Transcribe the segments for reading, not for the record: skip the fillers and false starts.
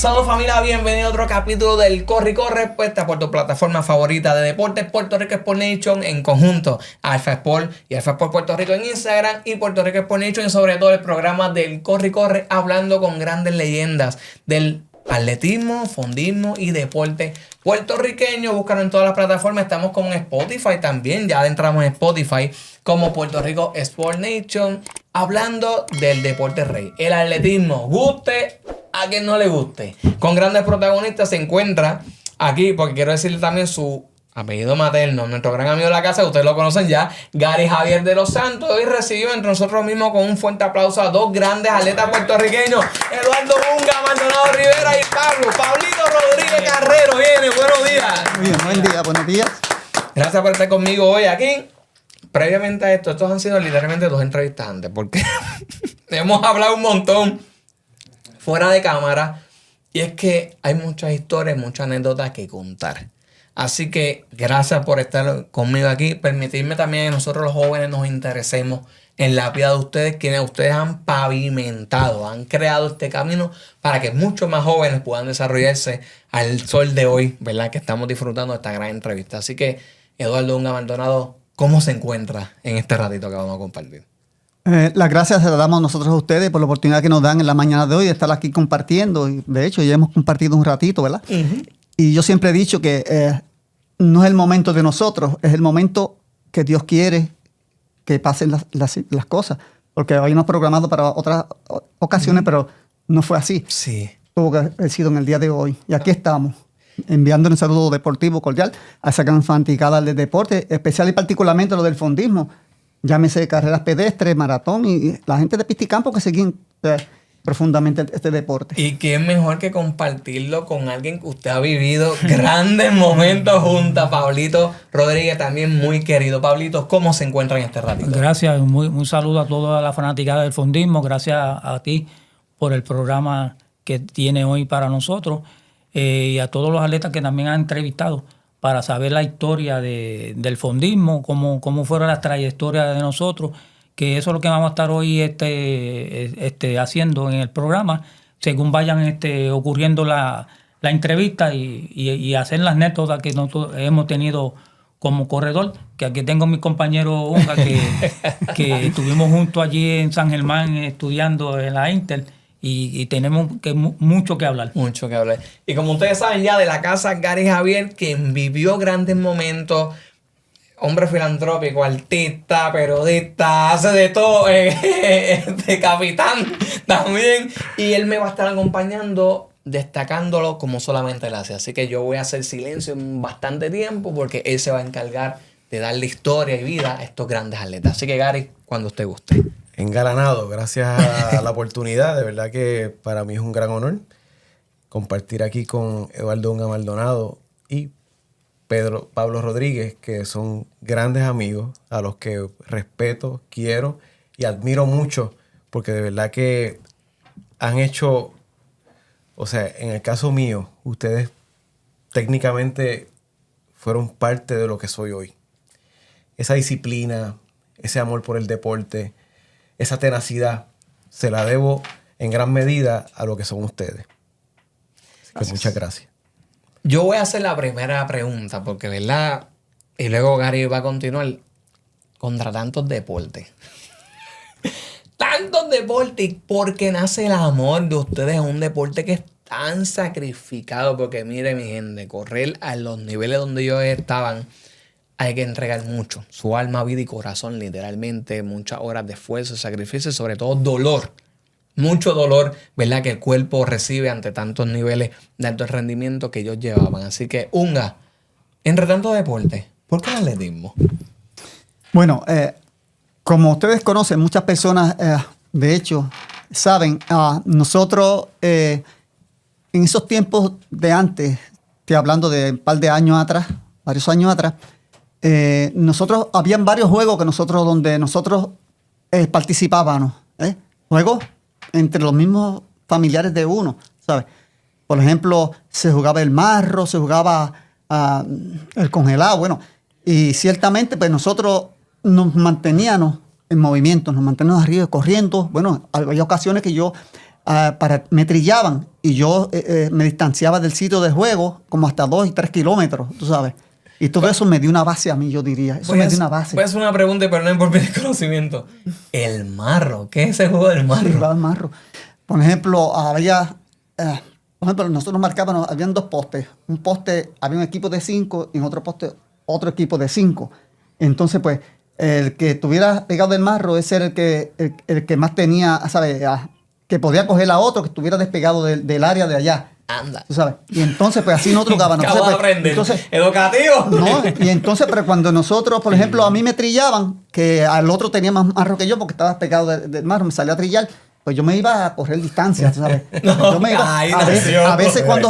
Saludos familia, bienvenido a otro capítulo del Corre y Corre, puesta por tu plataforma favorita de deportes, Puerto Rico Sport Nation, en conjunto Alfa Sport y Alfa Sport Puerto Rico en Instagram y Puerto Rico Sport Nation, y sobre todo el programa del Corre y Corre, hablando con grandes leyendas del atletismo, fondismo y deporte puertorriqueño. Búscalo en todas las plataformas. Estamos con Spotify también, ya entramos en Spotify como Puerto Rico Sport Nation, hablando del deporte rey, el atletismo, guste a quien no le guste. Con grandes protagonistas se encuentra aquí, porque quiero decirle también su apellido materno, nuestro gran amigo de la casa, ustedes lo conocen ya, Gary Javier de los Santos. Hoy recibió entre nosotros mismos con un fuerte aplauso a dos grandes atletas puertorriqueños, Eduardo Unga, Maldonado Rivera, y Pablito Rodríguez Carrero. Viene, buenos días. Bien, buen día, buenos días. Gracias por estar conmigo hoy aquí. Previamente a esto, estos han sido literalmente dos entrevistas antes, porque hemos hablado un montón fuera de cámara, y es que hay muchas historias, muchas anécdotas que contar. Así que gracias por estar conmigo aquí. Permitirme también que nosotros los jóvenes nos interesemos en la vida de ustedes, quienes ustedes han pavimentado, han creado este camino para que muchos más jóvenes puedan desarrollarse al sol de hoy, ¿verdad? Que estamos disfrutando de esta gran entrevista. Así que, Eduardo Unga Maldonado, ¿cómo se encuentra en este ratito que vamos a compartir? Las gracias se las damos nosotros a ustedes por la oportunidad que nos dan en la mañana de hoy de estar aquí compartiendo. Y de hecho, ya hemos compartido un ratito, ¿verdad? Uh-huh. Y yo siempre he dicho que no es el momento de nosotros, es el momento que Dios quiere que pasen las cosas. Porque habíamos programado para otras ocasiones, pero no fue así. Sí. Tuvo que haber sido en el día de hoy. Y aquí estamos, enviando un saludo deportivo cordial a esa gran fanaticada del deporte, especial y particularmente lo del fondismo. Llámese carreras pedestres, maratón y la gente de pista y campo que siguen profundamente este deporte. Y qué mejor que compartirlo con alguien que usted ha vivido grandes momentos junto a Pablito Rodríguez, también muy querido. Pablito, ¿cómo se encuentra en este ratito? Gracias, un saludo a toda la fanaticada del fondismo. Gracias a ti por el programa que tiene hoy para nosotros, y a todos los atletas que también han entrevistado para saber la historia del fondismo, cómo fueron las trayectorias de nosotros, que eso es lo que vamos a estar hoy haciendo en el programa, según vayan ocurriendo la entrevista y hacer las anécdotas que nosotros hemos tenido como corredor, que aquí tengo a mi compañero Unga, que estuvimos juntos allí en San Germán estudiando en la Inter, y tenemos mucho que hablar. Mucho que hablar. Y como ustedes saben ya de la casa, Gary Javier, quien vivió grandes momentos, hombre filantrópico, artista, periodista, hace de todo, capitán también. Y él me va a estar acompañando, destacándolo como solamente él hace. Así que yo voy a hacer silencio en bastante tiempo, porque él se va a encargar de darle historia y vida a estos grandes atletas. Así que, Gary, cuando usted guste. Engalanado, gracias a la oportunidad. De verdad que para mí es un gran honor compartir aquí con Eduardo Unga Maldonado y Pablo Rodríguez, que son grandes amigos a los que respeto, quiero y admiro mucho, porque de verdad que han hecho, o sea, en el caso mío, ustedes técnicamente fueron parte de lo que soy hoy. Esa disciplina, ese amor por el deporte, esa tenacidad, se la debo en gran medida a lo que son ustedes. Así que muchas gracias. Yo voy a hacer la primera pregunta, porque, ¿verdad? Y luego Gary va a continuar. Contra tantos deportes. Tantos deportes, porque nace el amor de ustedes en un deporte que es tan sacrificado. Porque mire, mi gente, correr a los niveles donde ellos estaban, hay que entregar mucho. Su alma, vida y corazón, literalmente. Muchas horas de esfuerzo, sacrificio y sobre todo dolor. Mucho dolor, ¿verdad?, que el cuerpo recibe ante tantos niveles de alto rendimiento que ellos llevaban. Así que, Unga, entre tantos deportes, ¿por qué el atletismo? Bueno, como ustedes conocen, muchas personas, de hecho, saben, nosotros en esos tiempos de antes, estoy hablando de un par de años atrás, varios años atrás, nosotros, habían varios juegos donde nosotros participábamos, juegos entre los mismos familiares de uno, ¿sabes? Por ejemplo, se jugaba el marro, se jugaba el congelado, bueno, y ciertamente pues nosotros nos manteníamos en movimiento, nos manteníamos arriba corriendo. Bueno, había ocasiones que yo me trillaban y yo me distanciaba del sitio de juego como hasta 2 y 3 kilómetros, tú sabes. Y todo eso me dio una base a mí, yo diría. Eso me dio una base. Voy a hacer una pregunta y perdonen por mi desconocimiento. El marro, ¿qué es ese juego del marro? Sí, el marro. Por ejemplo, nosotros marcábamos, habían 2 postes. Un poste, había un equipo de 5 y en otro poste otro equipo de 5. Entonces, pues, el que estuviera pegado del marro, ese era el que más tenía, ¿sabes? Que podía coger a otro que estuviera despegado del área de allá. Anda. ¿Tú sabes? Y entonces, pues, así nosotros jugábamos. Acabo de Entonces, pues, aprender. entonces, Educativo. no, y entonces, pero cuando nosotros, por ejemplo, a mí me trillaban, que al otro tenía más marro que yo porque estaba pegado del marro, me salía a trillar, pues yo me iba a correr distancia, ¿tú ¿sabes? No, Yo me iba, ay, a veces cuando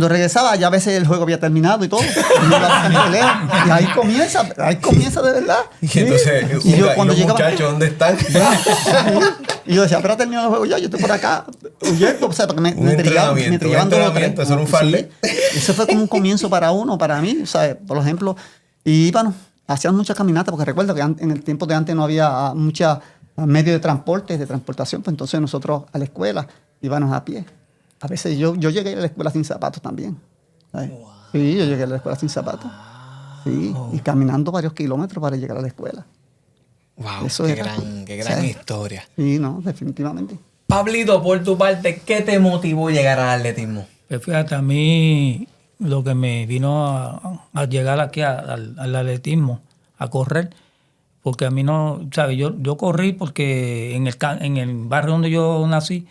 regresaba, ya a veces el juego había terminado y todo. Y ahí comienza de verdad. Y entonces, y yo ¿y cuando los llegaba, muchachos dónde están? y yo decía, pero ha terminado el juego ya, yo estoy por acá huyendo, o sea, porque me trillaban entrenamiento, dos o tres. eso era un farle. Sí. Eso fue como un comienzo para mí, o sea, por ejemplo, y bueno, hacían muchas caminatas, porque recuerdo que en el tiempo de antes no había muchos medios de transporte, de transportación, pues entonces nosotros a la escuela íbamos a pie. A veces yo llegué a la escuela sin zapatos también. ¿Sabes? Wow. Sí, yo llegué a la escuela sin zapatos. Sí, y caminando varios kilómetros para llegar a la escuela. Wow, eso qué gran historia. Sí, no, definitivamente. Pablito, por tu parte, ¿qué te motivó a llegar al atletismo? Pues fíjate, a mí lo que me vino a llegar aquí al atletismo, a correr, porque a mí no, ¿sabes? Yo corrí porque en el barrio donde yo nací,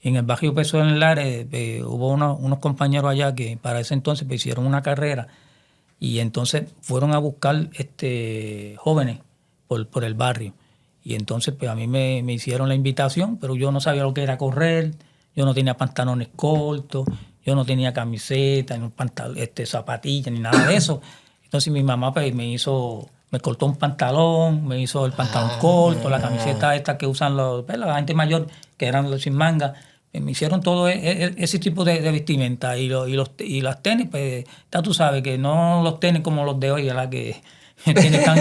en el barrio Peso en el Lares, hubo unos compañeros allá que para ese entonces pues, hicieron una carrera y entonces fueron a buscar jóvenes por el barrio. Y entonces pues a mí me hicieron la invitación, pero yo no sabía lo que era correr, yo no tenía pantalones cortos, yo no tenía camiseta, ni zapatillas, ni nada de eso. Entonces mi mamá pues me cortó un pantalón, me hizo el pantalón corto, la camiseta esta que usan la gente mayor, que eran los sin manga. Me hicieron todo ese tipo de vestimenta y las tenis, pues ya tú sabes que no los tenis como los de hoy, ¿verdad? Que están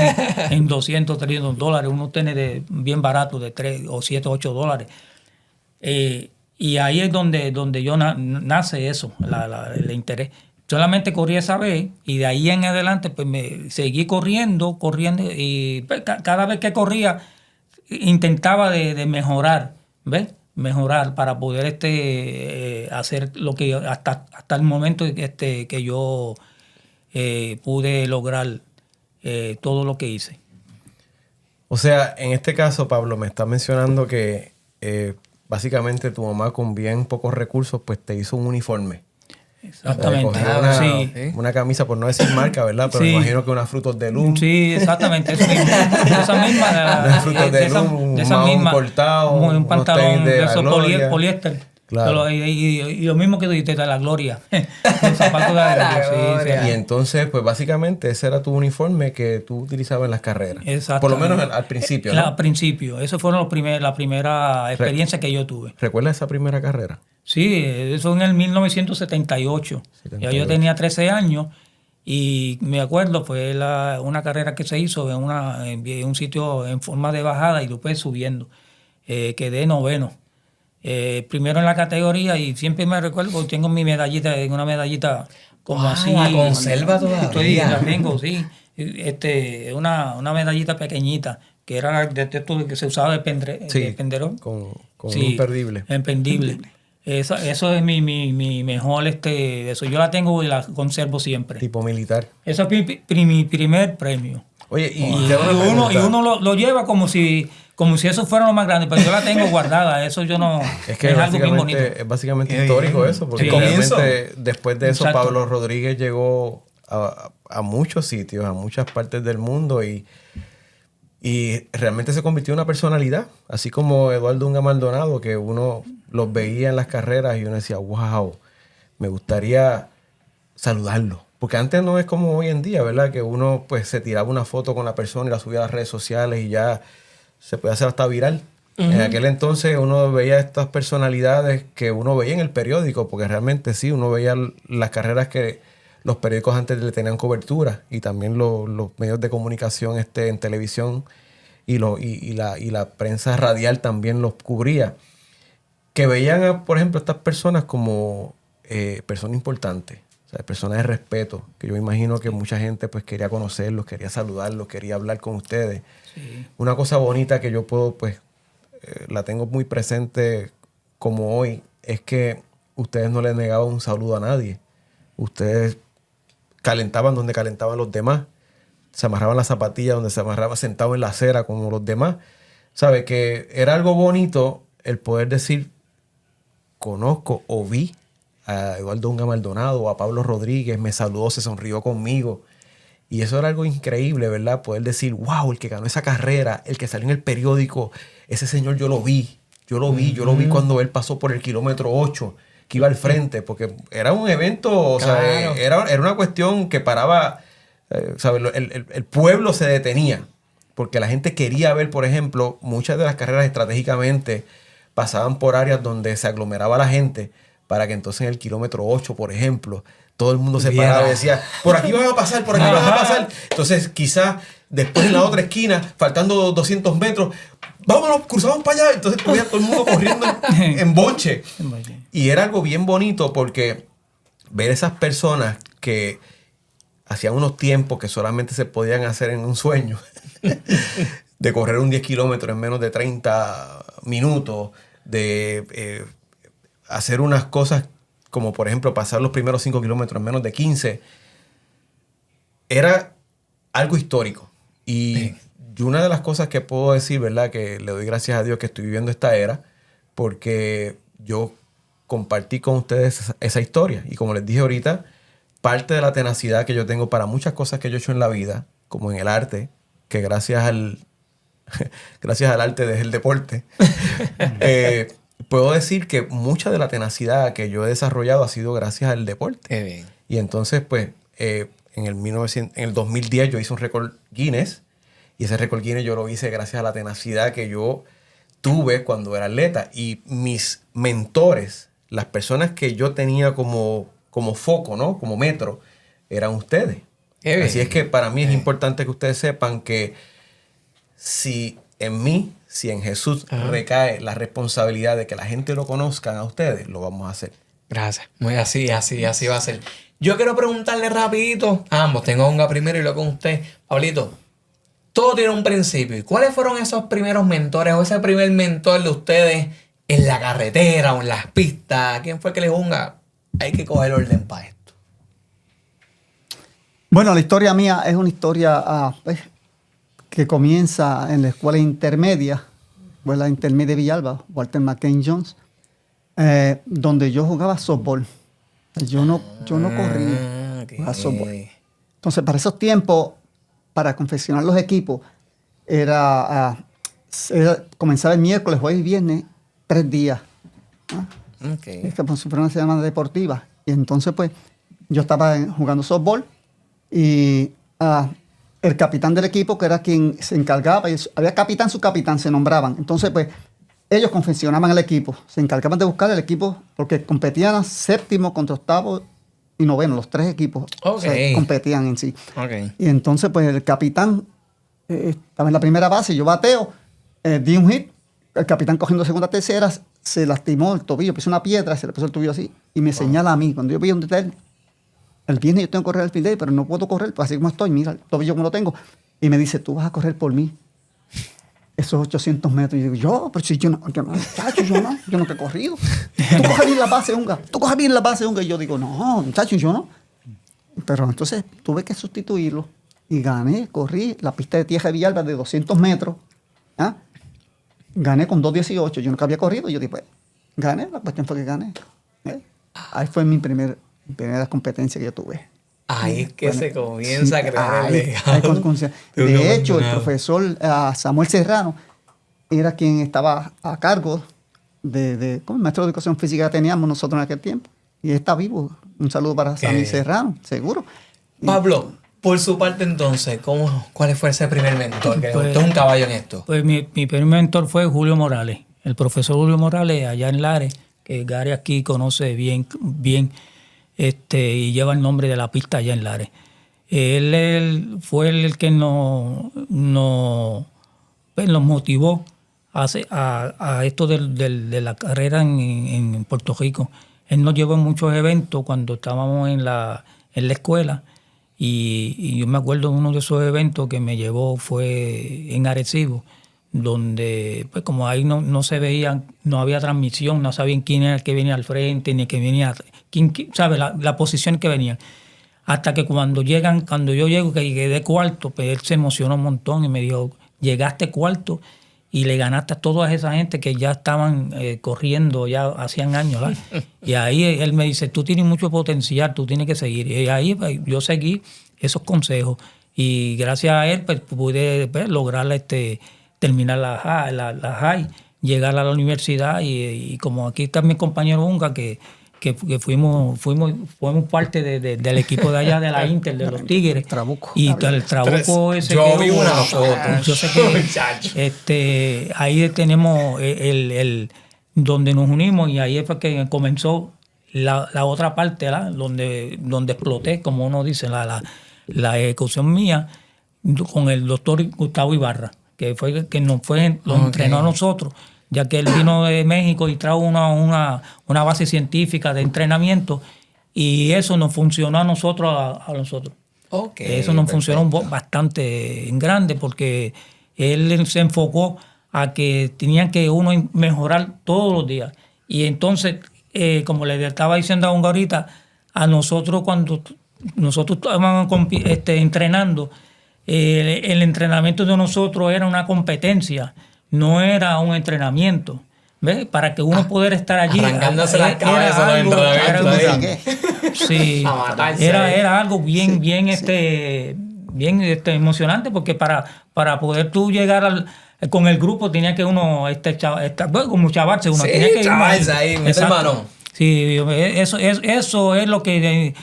en 200, 300 dólares, unos tenis bien baratos de 3 o 7, 8 dólares. Y ahí es donde yo nace eso, el interés. Solamente corrí esa vez y de ahí en adelante pues me seguí corriendo y pues, cada vez que corría intentaba de mejorar, ¿ves? Mejorar para poder hacer lo que hasta el momento que yo pude lograr todo lo que hice. O sea, en este caso, Pablo, me está mencionando que básicamente tu mamá con bien pocos recursos pues te hizo un uniforme. Exactamente. Una camisa, por no decir marca, ¿verdad? Pero me imagino que unas Frutos de Loom. Sí, exactamente. Eso mismo. Esa misma. Unas Frutos de Loom, un mahón cortado, un pantalón de esos poliéster. Claro. Y lo mismo que dijiste, de la gloria. Los zapatos de la gloria. Y entonces, pues básicamente ese era tu uniforme que tú utilizabas en las carreras. Exacto. Por lo menos al principio, ¿no? Al principio. Eso fue la primera experiencia que yo tuve. ¿Recuerdas esa primera carrera? Sí, eso en el 1978. Ya yo tenía 13 años y me acuerdo, fue una carrera que se hizo en un sitio en forma de bajada y después subiendo. Quedé noveno. Primero en la categoría y siempre me recuerdo porque tengo mi medallita, una medallita como así. ¿La conserva todavía? La tengo, sí. Una medallita pequeñita que era de esto que se usaba de penderón. Con sí, imperdible. Imperdible. Eso es mi mejor, eso yo la tengo y la conservo siempre. Tipo militar. Eso es mi primer premio. Oye, y uno lo lleva como si eso fuera lo más grande, pero yo la tengo guardada, eso yo no... Es que algo bien bonito. Es básicamente histórico eso, porque realmente después de eso Pablo Rodríguez llegó a muchos sitios, a muchas partes del mundo y realmente se convirtió en una personalidad, así como Eduardo Unga Maldonado, que uno los veía en las carreras y uno decía, wow, me gustaría saludarlo. Porque antes no es como hoy en día, ¿verdad? Que uno pues se tiraba una foto con la persona y la subía a las redes sociales y ya se puede hacer hasta viral. Uh-huh. En aquel entonces uno veía estas personalidades que uno veía en el periódico, porque realmente sí, uno veía las carreras que los periódicos antes le tenían cobertura y también los medios de comunicación en televisión y la prensa radial también los cubría. que veían, por ejemplo, a estas personas como personas importantes, o sea, personas de respeto, que yo imagino que mucha gente pues quería conocerlos, quería saludarlos, quería hablar con ustedes. Sí. Una cosa bonita que yo puedo, pues, la tengo muy presente como hoy, es que ustedes no le negaban un saludo a nadie. Ustedes calentaban donde calentaban los demás, se amarraban las zapatillas donde se amarraban, sentados en la acera como los demás. ¿Sabe? Que era algo bonito el poder decir, conozco o vi a Eduardo Unga Maldonado o a Pablo Rodríguez, me saludó, se sonrió conmigo. Y eso era algo increíble, ¿verdad? Poder decir, wow, el que ganó esa carrera, el que salió en el periódico, ese señor yo lo vi cuando él pasó por el kilómetro 8, que iba al frente, porque era un evento, o sea, Claro. era una cuestión que paraba, ¿sabes? El pueblo se detenía, porque la gente quería ver, por ejemplo, muchas de las carreras estratégicamente pasaban por áreas donde se aglomeraba la gente, para que entonces en el kilómetro 8, por ejemplo, todo el mundo se Viera. paraba y decía, por aquí van a pasar, por aquí van a pasar. Entonces, quizás después en la otra esquina, faltando 200 metros, vámonos, cruzamos para allá. Entonces, tuviera todo el mundo corriendo en bonche. Y era algo bien bonito porque ver esas personas que hacían unos tiempos que solamente se podían hacer en un sueño, de correr un 10 kilómetros en menos de 30 minutos, de hacer unas cosas como por ejemplo pasar los primeros 5 kilómetros en menos de 15, era algo histórico. Y una de las cosas que puedo decir, ¿verdad? Que le doy gracias a Dios que estoy viviendo esta era, porque yo compartí con ustedes esa historia. Y como les dije ahorita, parte de la tenacidad que yo tengo para muchas cosas que yo he hecho en la vida, como en el arte, que gracias al arte dejé el deporte, puedo decir que mucha de la tenacidad que yo he desarrollado ha sido gracias al deporte. Qué bien. Y entonces, pues, en el 2010 yo hice un récord Guinness, y ese récord Guinness yo lo hice gracias a la tenacidad que yo tuve cuando era atleta. Y mis mentores, las personas que yo tenía como foco, ¿no? Como metro, eran ustedes. Qué bien. Así es que para mí es importante que ustedes sepan que si en Jesús recae la responsabilidad de que la gente lo conozcan a ustedes, lo vamos a hacer. Gracias. Muy así va a ser. Yo quiero preguntarle rapidito a ambos. Tengo a Unga primero y luego con usted. Pablito, todo tiene un principio. ¿Y cuáles fueron esos primeros mentores o ese primer mentor de ustedes en la carretera o en las pistas? ¿Quién fue que les dijo, Unga, hay que coger orden para esto? Bueno, la historia mía es una historia pues, que comienza en la escuela intermedia, escuela intermedia de Villalba, Walter McCain Jones, donde yo jugaba softball. Yo no corrí, jugaba softball. Entonces, para esos tiempos, para confeccionar los equipos, era comenzaba el miércoles, jueves y viernes, 3 días. ¿No? Okay. Es como si fuera una semana deportiva. Y entonces, pues, yo estaba jugando softball y el capitán del equipo, que era quien se encargaba, y había capitán, subcapitán, se nombraban. Entonces, pues, ellos confeccionaban el equipo, se encargaban de buscar el equipo, porque competían séptimo contra octavo y noveno, los 3 equipos competían en sí. Okay. Y entonces, pues, el capitán estaba en la primera base, yo bateo, di un hit, el capitán cogiendo segunda, tercera, se lastimó el tobillo, pisó una piedra, se le puso el tobillo así, y me señala a mí. Cuando yo vi donde está él, el viernes yo tengo que correr el field day, pero no puedo correr, pues así como estoy, mira el tobillo como lo tengo. Y me dice, tú vas a correr por mí esos 800 metros. Y yo digo, pero si yo no, muchacho, yo no he corrido. Tú coges bien la base, Unga. Y yo digo, no, muchacho, yo no. Pero entonces tuve que sustituirlo y gané, corrí la pista de tierra de Villalba de 200 metros. ¿Ah? Gané con 2:18. Yo nunca había corrido. Y yo dije, pues, gané. La cuestión fue que gané. Ahí fue mi primera competencia que yo tuve. Ahí es que se comienza a crear el legado. De hecho, el profesor Samuel Serrano era quien estaba a cargo como el maestro de educación física que teníamos nosotros en aquel tiempo. Y está vivo. Un saludo para Samuel Serrano, seguro. Pablo, por su parte entonces, ¿cuál fue ese primer mentor? Que Pues, usted es un caballo en esto. Pues mi primer mentor fue Julio Morales, el profesor Julio Morales allá en Lares, que Gary aquí conoce bien, y lleva el nombre de la pista allá en Lares. Él fue el que nos motivó a esto de la carrera en Puerto Rico. Él nos llevó en muchos eventos cuando estábamos en la escuela. Y yo me acuerdo de uno de esos eventos que me llevó fue en Arecibo, donde pues como ahí no se veía, no había transmisión, no sabían quién era el que venía al frente, ni el que venía, quién sabe la posición que venían. Hasta que cuando yo llego, que llegué de cuarto, pues él se emocionó un montón y me dijo, llegaste cuarto y le ganaste a toda esa gente que ya estaban corriendo, ya hacían años, ¿verdad? Y ahí él me dice, tú tienes mucho potencial, tú tienes que seguir. Y ahí pues, yo seguí esos consejos y gracias a él pues, pude pues, lograr terminar la high, llegar a la universidad y como aquí está mi compañero Unga que fuimos parte del equipo de allá de la Inter, de los Tigres. Trabuco. Y el Trabuco ese yo que vi hubo, una foto. yo sé que ahí tenemos el donde nos unimos y ahí fue que comenzó la otra parte, ¿verdad? donde exploté, como uno dice, la ejecución mía con el doctor Gustavo Ibarra, que fue que lo entrenó a nosotros, ya que él vino de México y trajo una base científica de entrenamiento y eso nos funcionó a nosotros. Eso nos funcionó bastante en grande porque él se enfocó a que tenían que uno mejorar todos los días. Y entonces, como le estaba diciendo a Unga ahorita, a nosotros cuando nosotros estábamos entrenando, el entrenamiento de nosotros era una competencia, no era un entrenamiento. ¿Ves? Para que uno pudiera estar allí. Arrancándose las cabezas los entrenamientos. Sí, era algo bien emocionante porque para poder tú llegar con el grupo tenía que uno como chavarse uno. Sí, tenía que chavarse ahí, meter mano. Sí, eso es lo que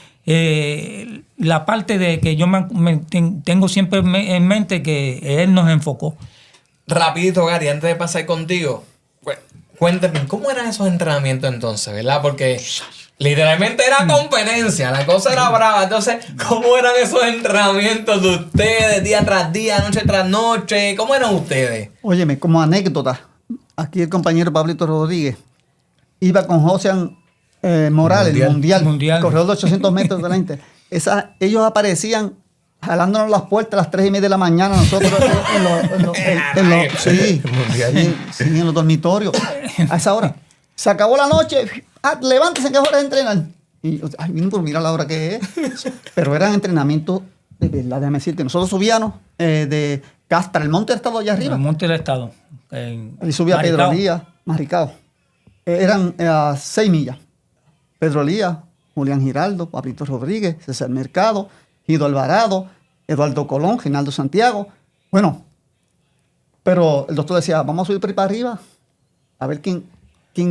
la parte de que yo tengo siempre en mente que él nos enfocó. Rapidito, Gary, antes de pasar contigo, cuéntame, ¿cómo eran esos entrenamientos entonces, verdad? Porque literalmente era competencia, la cosa era brava. Entonces, ¿cómo eran esos entrenamientos de ustedes, día tras día, noche tras noche? ¿Cómo eran ustedes? Óyeme, como anécdota, aquí el compañero Pablito Rodríguez iba con Josian Morales, mundial, corredor de 800 metros de la Inter. Ellos aparecían jalándonos las puertas a las 3:30 de la mañana, nosotros en los dormitorios, a esa hora. Se acabó la noche, levántense que es hora de entrenar. Y vino por mirar la hora que es. Pero eran entrenamientos de verdad, déjame decirte. Nosotros subíamos de Castra, el Monte del Estado allá arriba. El Monte del Estado. Y subía Pedro Elías, Maricao. Eran 6 millas. Pedro Elías, Julián Giraldo, Pablito Rodríguez, César Mercado, Guido Alvarado, Eduardo Colón, Ginaldo Santiago. Bueno, pero el doctor decía, vamos a subir por ahí para arriba, a ver quién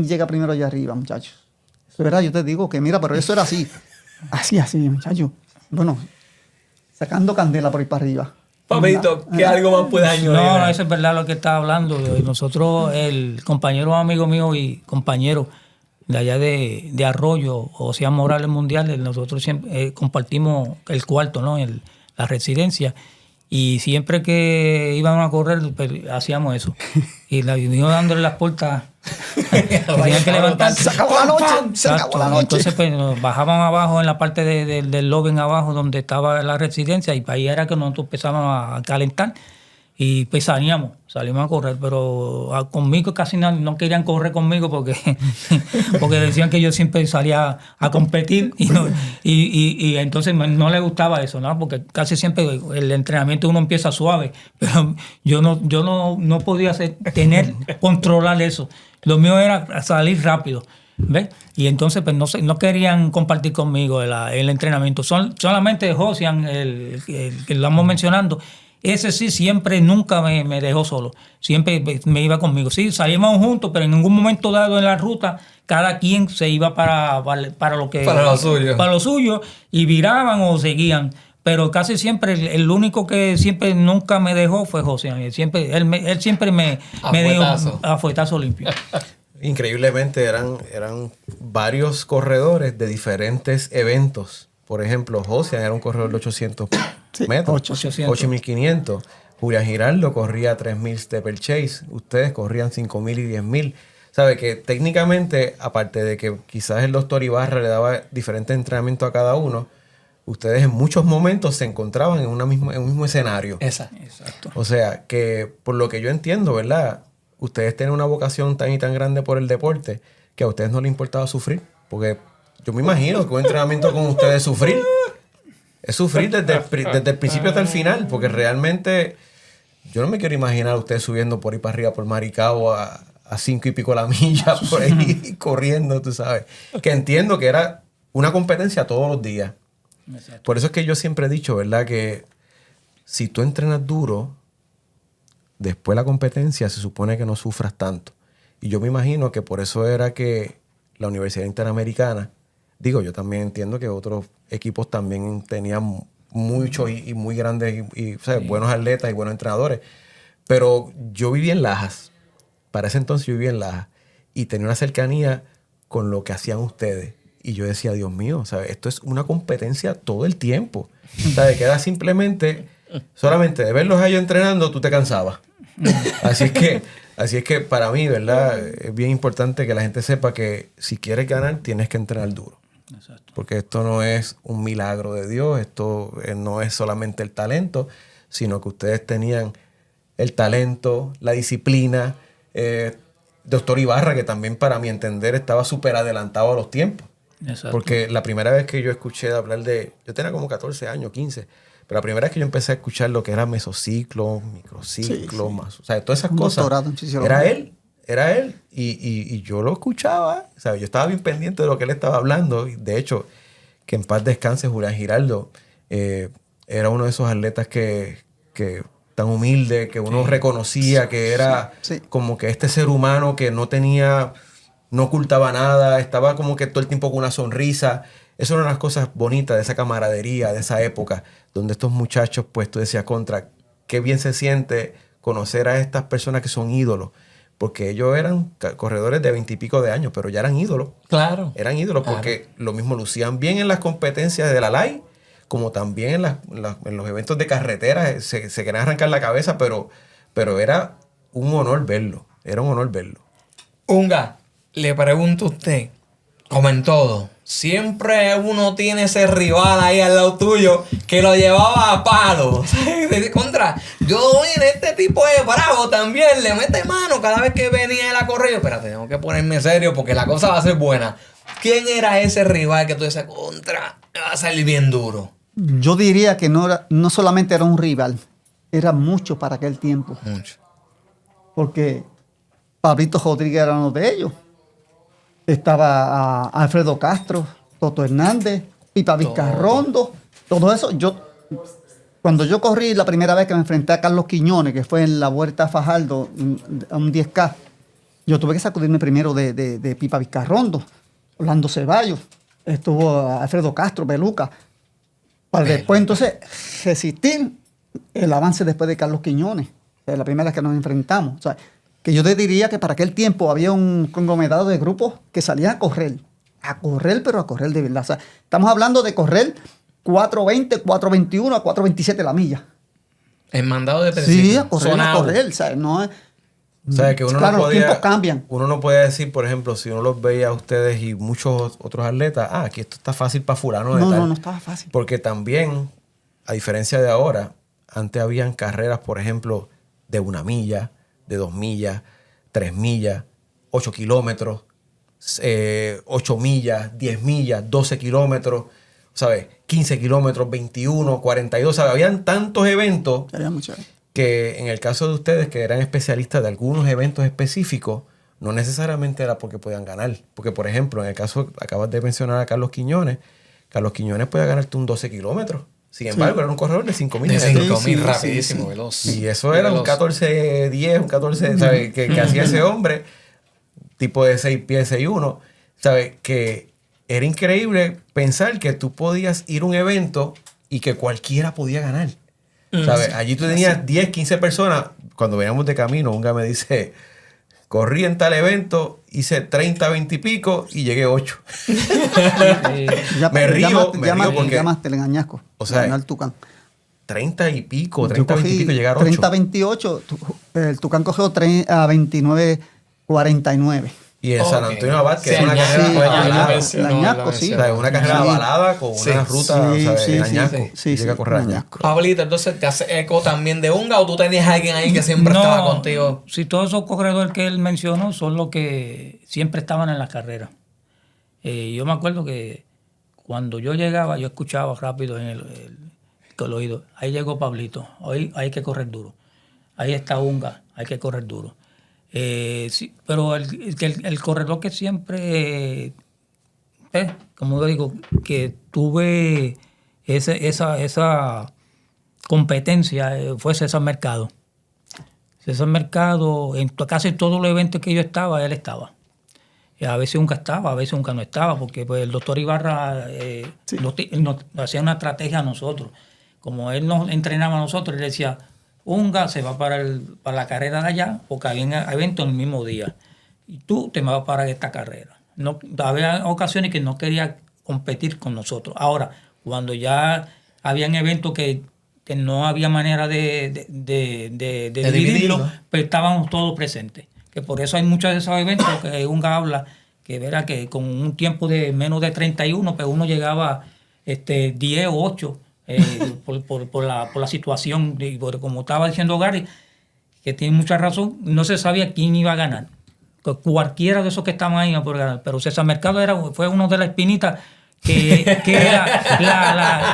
llega primero allá arriba, muchachos. Eso era, yo te digo que mira, pero eso era así. Así, muchachos. Bueno, sacando candela por ahí para arriba. Papito, ¿qué algo más puedes añadir? No, eso es verdad lo que estaba hablando. Nosotros, el compañero amigo mío y compañero de allá de Arroyo, José Morales Mundial, nosotros siempre compartimos el cuarto, ¿no? La residencia. Y siempre que iban a correr, pues, hacíamos eso. Y la iba dándole las puertas. Tenían que levantarse. Se acabó la noche. Entonces, pues, nos bajaban abajo en la parte del lobby abajo donde estaba la residencia y para ahí era que nosotros empezábamos a calentar. Y pues salimos a correr, pero conmigo casi no querían correr conmigo porque decían que yo siempre salía a competir y entonces no les gustaba eso, ¿no? Porque casi siempre el entrenamiento uno empieza suave, pero yo no podía controlar eso. Lo mío era salir rápido, ¿ves? Y entonces pues no querían compartir conmigo el entrenamiento. Solamente Josian, el que lo estamos mencionando, ese sí siempre nunca me dejó solo. Siempre me iba conmigo. Sí, salíamos juntos, pero en ningún momento dado en la ruta, cada quien se iba para lo suyo y viraban o seguían. Pero casi siempre, el único que siempre nunca me dejó fue José. Él siempre me dio a fuetazo limpio. Increíblemente eran varios corredores de diferentes eventos. Por ejemplo, José era un corredor de 800 metros, 8.500. Julián Giraldo corría 3,000 steeplechase, ustedes corrían 5,000 y 10,000. ¿Sabe? Que técnicamente, aparte de que quizás el doctor Ibarra le daba diferente entrenamiento a cada uno, ustedes en muchos momentos se encontraban en un mismo escenario. Exacto. O sea, que por lo que yo entiendo, ¿verdad? Ustedes tienen una vocación tan y tan grande por el deporte que a ustedes no les importaba sufrir. Porque yo me imagino que un entrenamiento con ustedes es sufrir. Es sufrir desde el principio hasta el final. Porque realmente yo no me quiero imaginar a ustedes subiendo por ahí para arriba, por Maricao, a 5 y pico la milla, por ahí corriendo, tú sabes. Que entiendo que era una competencia todos los días. Exacto. Por eso es que yo siempre he dicho, ¿verdad? Que si tú entrenas duro, después de la competencia se supone que no sufras tanto. Y yo me imagino que por eso era que la Universidad Interamericana, digo, yo también entiendo que otros equipos también tenían muchos y muy grandes y ¿sabes? Buenos atletas y buenos entrenadores. Pero yo viví en Lajas. Para ese entonces yo vivía en Lajas. Y tenía una cercanía con lo que hacían ustedes. Y yo decía, Dios mío, ¿sabes? Esto es una competencia todo el tiempo. ¿Sabes? Que era simplemente, solamente de verlos a ellos entrenando, tú te cansabas. Así es que para mí, ¿verdad? Es bien importante que la gente sepa que si quieres ganar, tienes que entrenar duro. Exacto. Porque esto no es un milagro de Dios, esto no es solamente el talento, sino que ustedes tenían el talento, la disciplina. Doctor Ibarra, que también para mi entender estaba súper adelantado a los tiempos. Exacto. Porque la primera vez que yo escuché hablar yo tenía como 14 años, 15, pero la primera vez que yo empecé a escuchar lo que era mesociclo, microciclo, más, o sea, todas esas cosas, era él, y yo lo escuchaba, ¿sabes? Yo estaba bien pendiente de lo que él estaba hablando, y de hecho, que en paz descanse Julián Giraldo, era uno de esos atletas que tan humilde, que uno reconocía que era como que este ser humano que no ocultaba nada, estaba como que todo el tiempo con una sonrisa. Eso era una de las cosas bonitas de esa camaradería, de esa época, donde estos muchachos, pues tú decías, contra, qué bien se siente conocer a estas personas que son ídolos, porque ellos eran corredores de 20 y pico de años, pero ya eran ídolos. Claro. Eran ídolos porque lo mismo lucían bien en las competencias de la LAI, como también en los eventos de carretera, se querían arrancar la cabeza, pero era un honor verlo, era un honor verlo. Unga, le pregunto a usted, como en todo, siempre uno tiene ese rival ahí al lado tuyo que lo llevaba a palo. Contra, yo en este tipo de bravo también le mete mano cada vez que venía él a correr. Espérate, tengo que ponerme serio porque la cosa va a ser buena. ¿Quién era ese rival que tú decías, contra, va a salir bien duro? Yo diría que no solamente era un rival, era mucho para aquel tiempo. Mucho. Porque Pablito Rodríguez era uno de ellos. Estaba Alfredo Castro, Toto Hernández, Pipa Vizcarrondo, todo eso. Cuando yo corrí la primera vez que me enfrenté a Carlos Quiñones, que fue en la Vuelta a Fajardo, a un 10K, yo tuve que sacudirme primero de Pipa Vizcarrondo, Orlando Ceballos, estuvo Alfredo Castro, Beluca, para después entonces resistir el avance después de Carlos Quiñones. La primera vez que nos enfrentamos. O sea, que yo te diría que para aquel tiempo había un conglomerado de grupos que salían a correr, pero a correr de verdad. O sea, estamos hablando de correr 4:20, 4:21 a 4:27 la milla. El mandado de principio. Sí, a correr, ¿sabes? No es... O sea, que uno claro, no podía, los tiempos cambian. Uno no puede decir, por ejemplo, si uno los veía a ustedes y muchos otros atletas, aquí esto está fácil para fulano de tal. No estaba fácil. Porque también, a diferencia de ahora, antes habían carreras, por ejemplo, de 1 milla, de 2 millas, 3 millas, 8 kilómetros, 8 millas, 10 millas, 12 kilómetros, ¿sabes? 15 kilómetros, 21, 42, ¿sabes? Habían tantos eventos que en el caso de ustedes, que eran especialistas de algunos eventos específicos, no necesariamente era porque podían ganar. Porque, por ejemplo, en el caso, acabas de mencionar a Carlos Quiñones podía ganarte un 12 kilómetros. Sin embargo, era un corredor de 5,000. De 5,000, rapidísimo, veloz. Y eso era un 14-10, un 14, ¿sabes? Que hacía ese hombre, tipo de 6 pies, 6'1", ¿sabes? Que era increíble pensar que tú podías ir a un evento y que cualquiera podía ganar. ¿Sabes? Allí tú tenías 10, 15 personas. Cuando veníamos de camino, Unga me dice, corrí en tal evento, hice 30, 20 y pico y llegué 8. Me río porque... Llamaste el Añasco. O sea, al Tucán. 30 y pico, Yo 30, 20 y cogí pico, llegar a 8. 30-28, el Tucán cogió a 29-49. Y en San Antonio Abad, que Sí, es una Añasco, carrera sí, avalada. la Añasco, sí. O sea, es una carrera Sí. avalada con Sí. una ruta Sí, o sea, sí, en sí, Añasco. sí, Llega a sí, correr a en Añasco. Pablito, entonces te hace eco también de Unga o tú tenías a alguien ahí que siempre estaba contigo. Si todos esos corredores que él mencionó son los que siempre estaban en las carreras. Yo me acuerdo que cuando yo llegaba, yo escuchaba rápido en el oído, ahí llegó Pablito, hoy hay que correr duro. Ahí está Unga, hay que correr duro. Sí, pero el corredor que siempre, como yo digo, que tuve esa competencia fue César Mercado. César Mercado, en casi todos los eventos que yo estaba, él estaba. A veces nunca estaba, a veces nunca no estaba, porque pues, el doctor Ibarra nos hacía una estrategia a nosotros. Como él nos entrenaba a nosotros, él decía, Unga se va para la carrera de allá, porque había eventos el mismo día. Y tú te vas para esta carrera. No, había ocasiones que no quería competir con nosotros. Ahora, cuando ya habían eventos que no había manera de dividirlo, pues estábamos todos presentes. Que por eso hay muchos de esos eventos que Unga habla, que verá que con un tiempo de menos de 31, pues uno llegaba 10 o 8 por la situación, como estaba diciendo Gary, que tiene mucha razón, no se sabía quién iba a ganar. Cualquiera de esos que estaban ahí iba por ganar, pero César Mercado fue uno de las espinitas que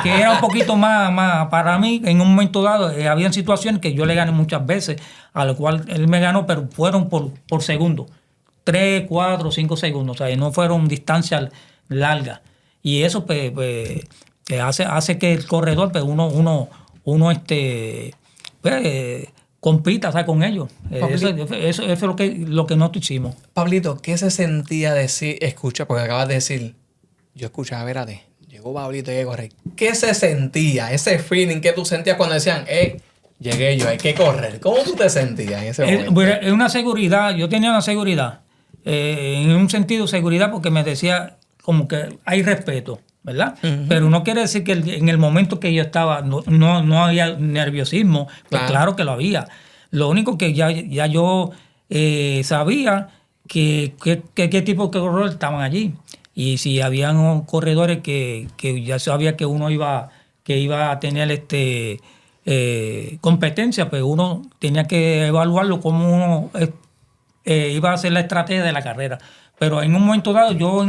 era un poquito más para mí. En un momento dado habían situaciones que yo le gané muchas veces, a lo cual él me ganó, pero fueron por segundo, 3, 4, 5 segundos, o sea, no fueron distancias largas, y eso pues hace que el corredor pues uno compita, o sea, con ellos. Eso es lo que nosotros hicimos. Pablito, ¿qué se sentía decir? Escucha, porque acabas de decir, yo escuchaba, espérate, llegó Pablito, hay que correr. ¿Qué se sentía? Ese feeling que tú sentías cuando decían, llegué yo, hay que correr. ¿Cómo tú te sentías en ese momento? Es una seguridad, yo tenía una seguridad, en un sentido seguridad, porque me decía como que hay respeto, ¿verdad? Uh-huh. Pero no quiere decir que en el momento que yo estaba no había nerviosismo, pues claro que lo había. Lo único que ya yo sabía qué tipo de corredores estaban allí. Y si habían corredores que ya sabía que uno iba a tener competencia, pues uno tenía que evaluarlo como uno iba a hacer la estrategia de la carrera. Pero en un momento dado yo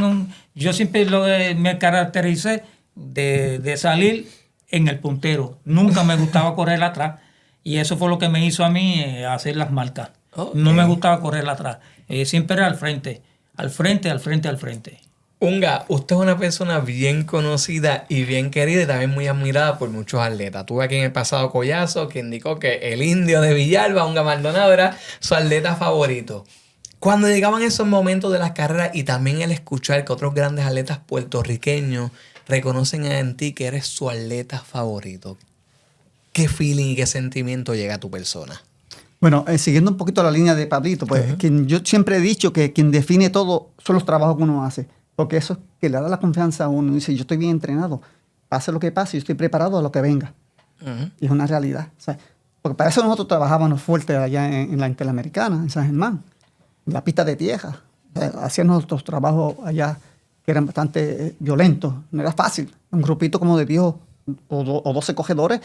siempre me caractericé de salir en el puntero. Nunca me gustaba correr atrás, y eso fue lo que me hizo a mí hacer las marcas. Okay. No me gustaba correr atrás. Siempre era al frente. Unga, usted es una persona bien conocida y bien querida y también muy admirada por muchos atletas. Tuve aquí en el pasado Collazo que indicó que el indio de Villalba, Unga Maldonado, era su atleta favorito. Cuando llegaban esos momentos de las carreras y también el escuchar que otros grandes atletas puertorriqueños reconocen en ti que eres su atleta favorito, ¿qué feeling y qué sentimiento llega a tu persona? Bueno, siguiendo un poquito la línea de Pablito, pues yo siempre he dicho que quien define todo son los trabajos que uno hace. Porque eso es que le da la confianza a uno. Dice, yo estoy bien entrenado. Pase lo que pase, yo estoy preparado a lo que venga. Uh-huh. Y es una realidad. O sea, porque para eso nosotros trabajábamos fuerte allá en la Interamericana, en San Germán, en la pista de tierra. O sea, hacíamos nuestros trabajos allá que eran bastante violentos. No era fácil. Un grupito como de 10 o 12 cogedores,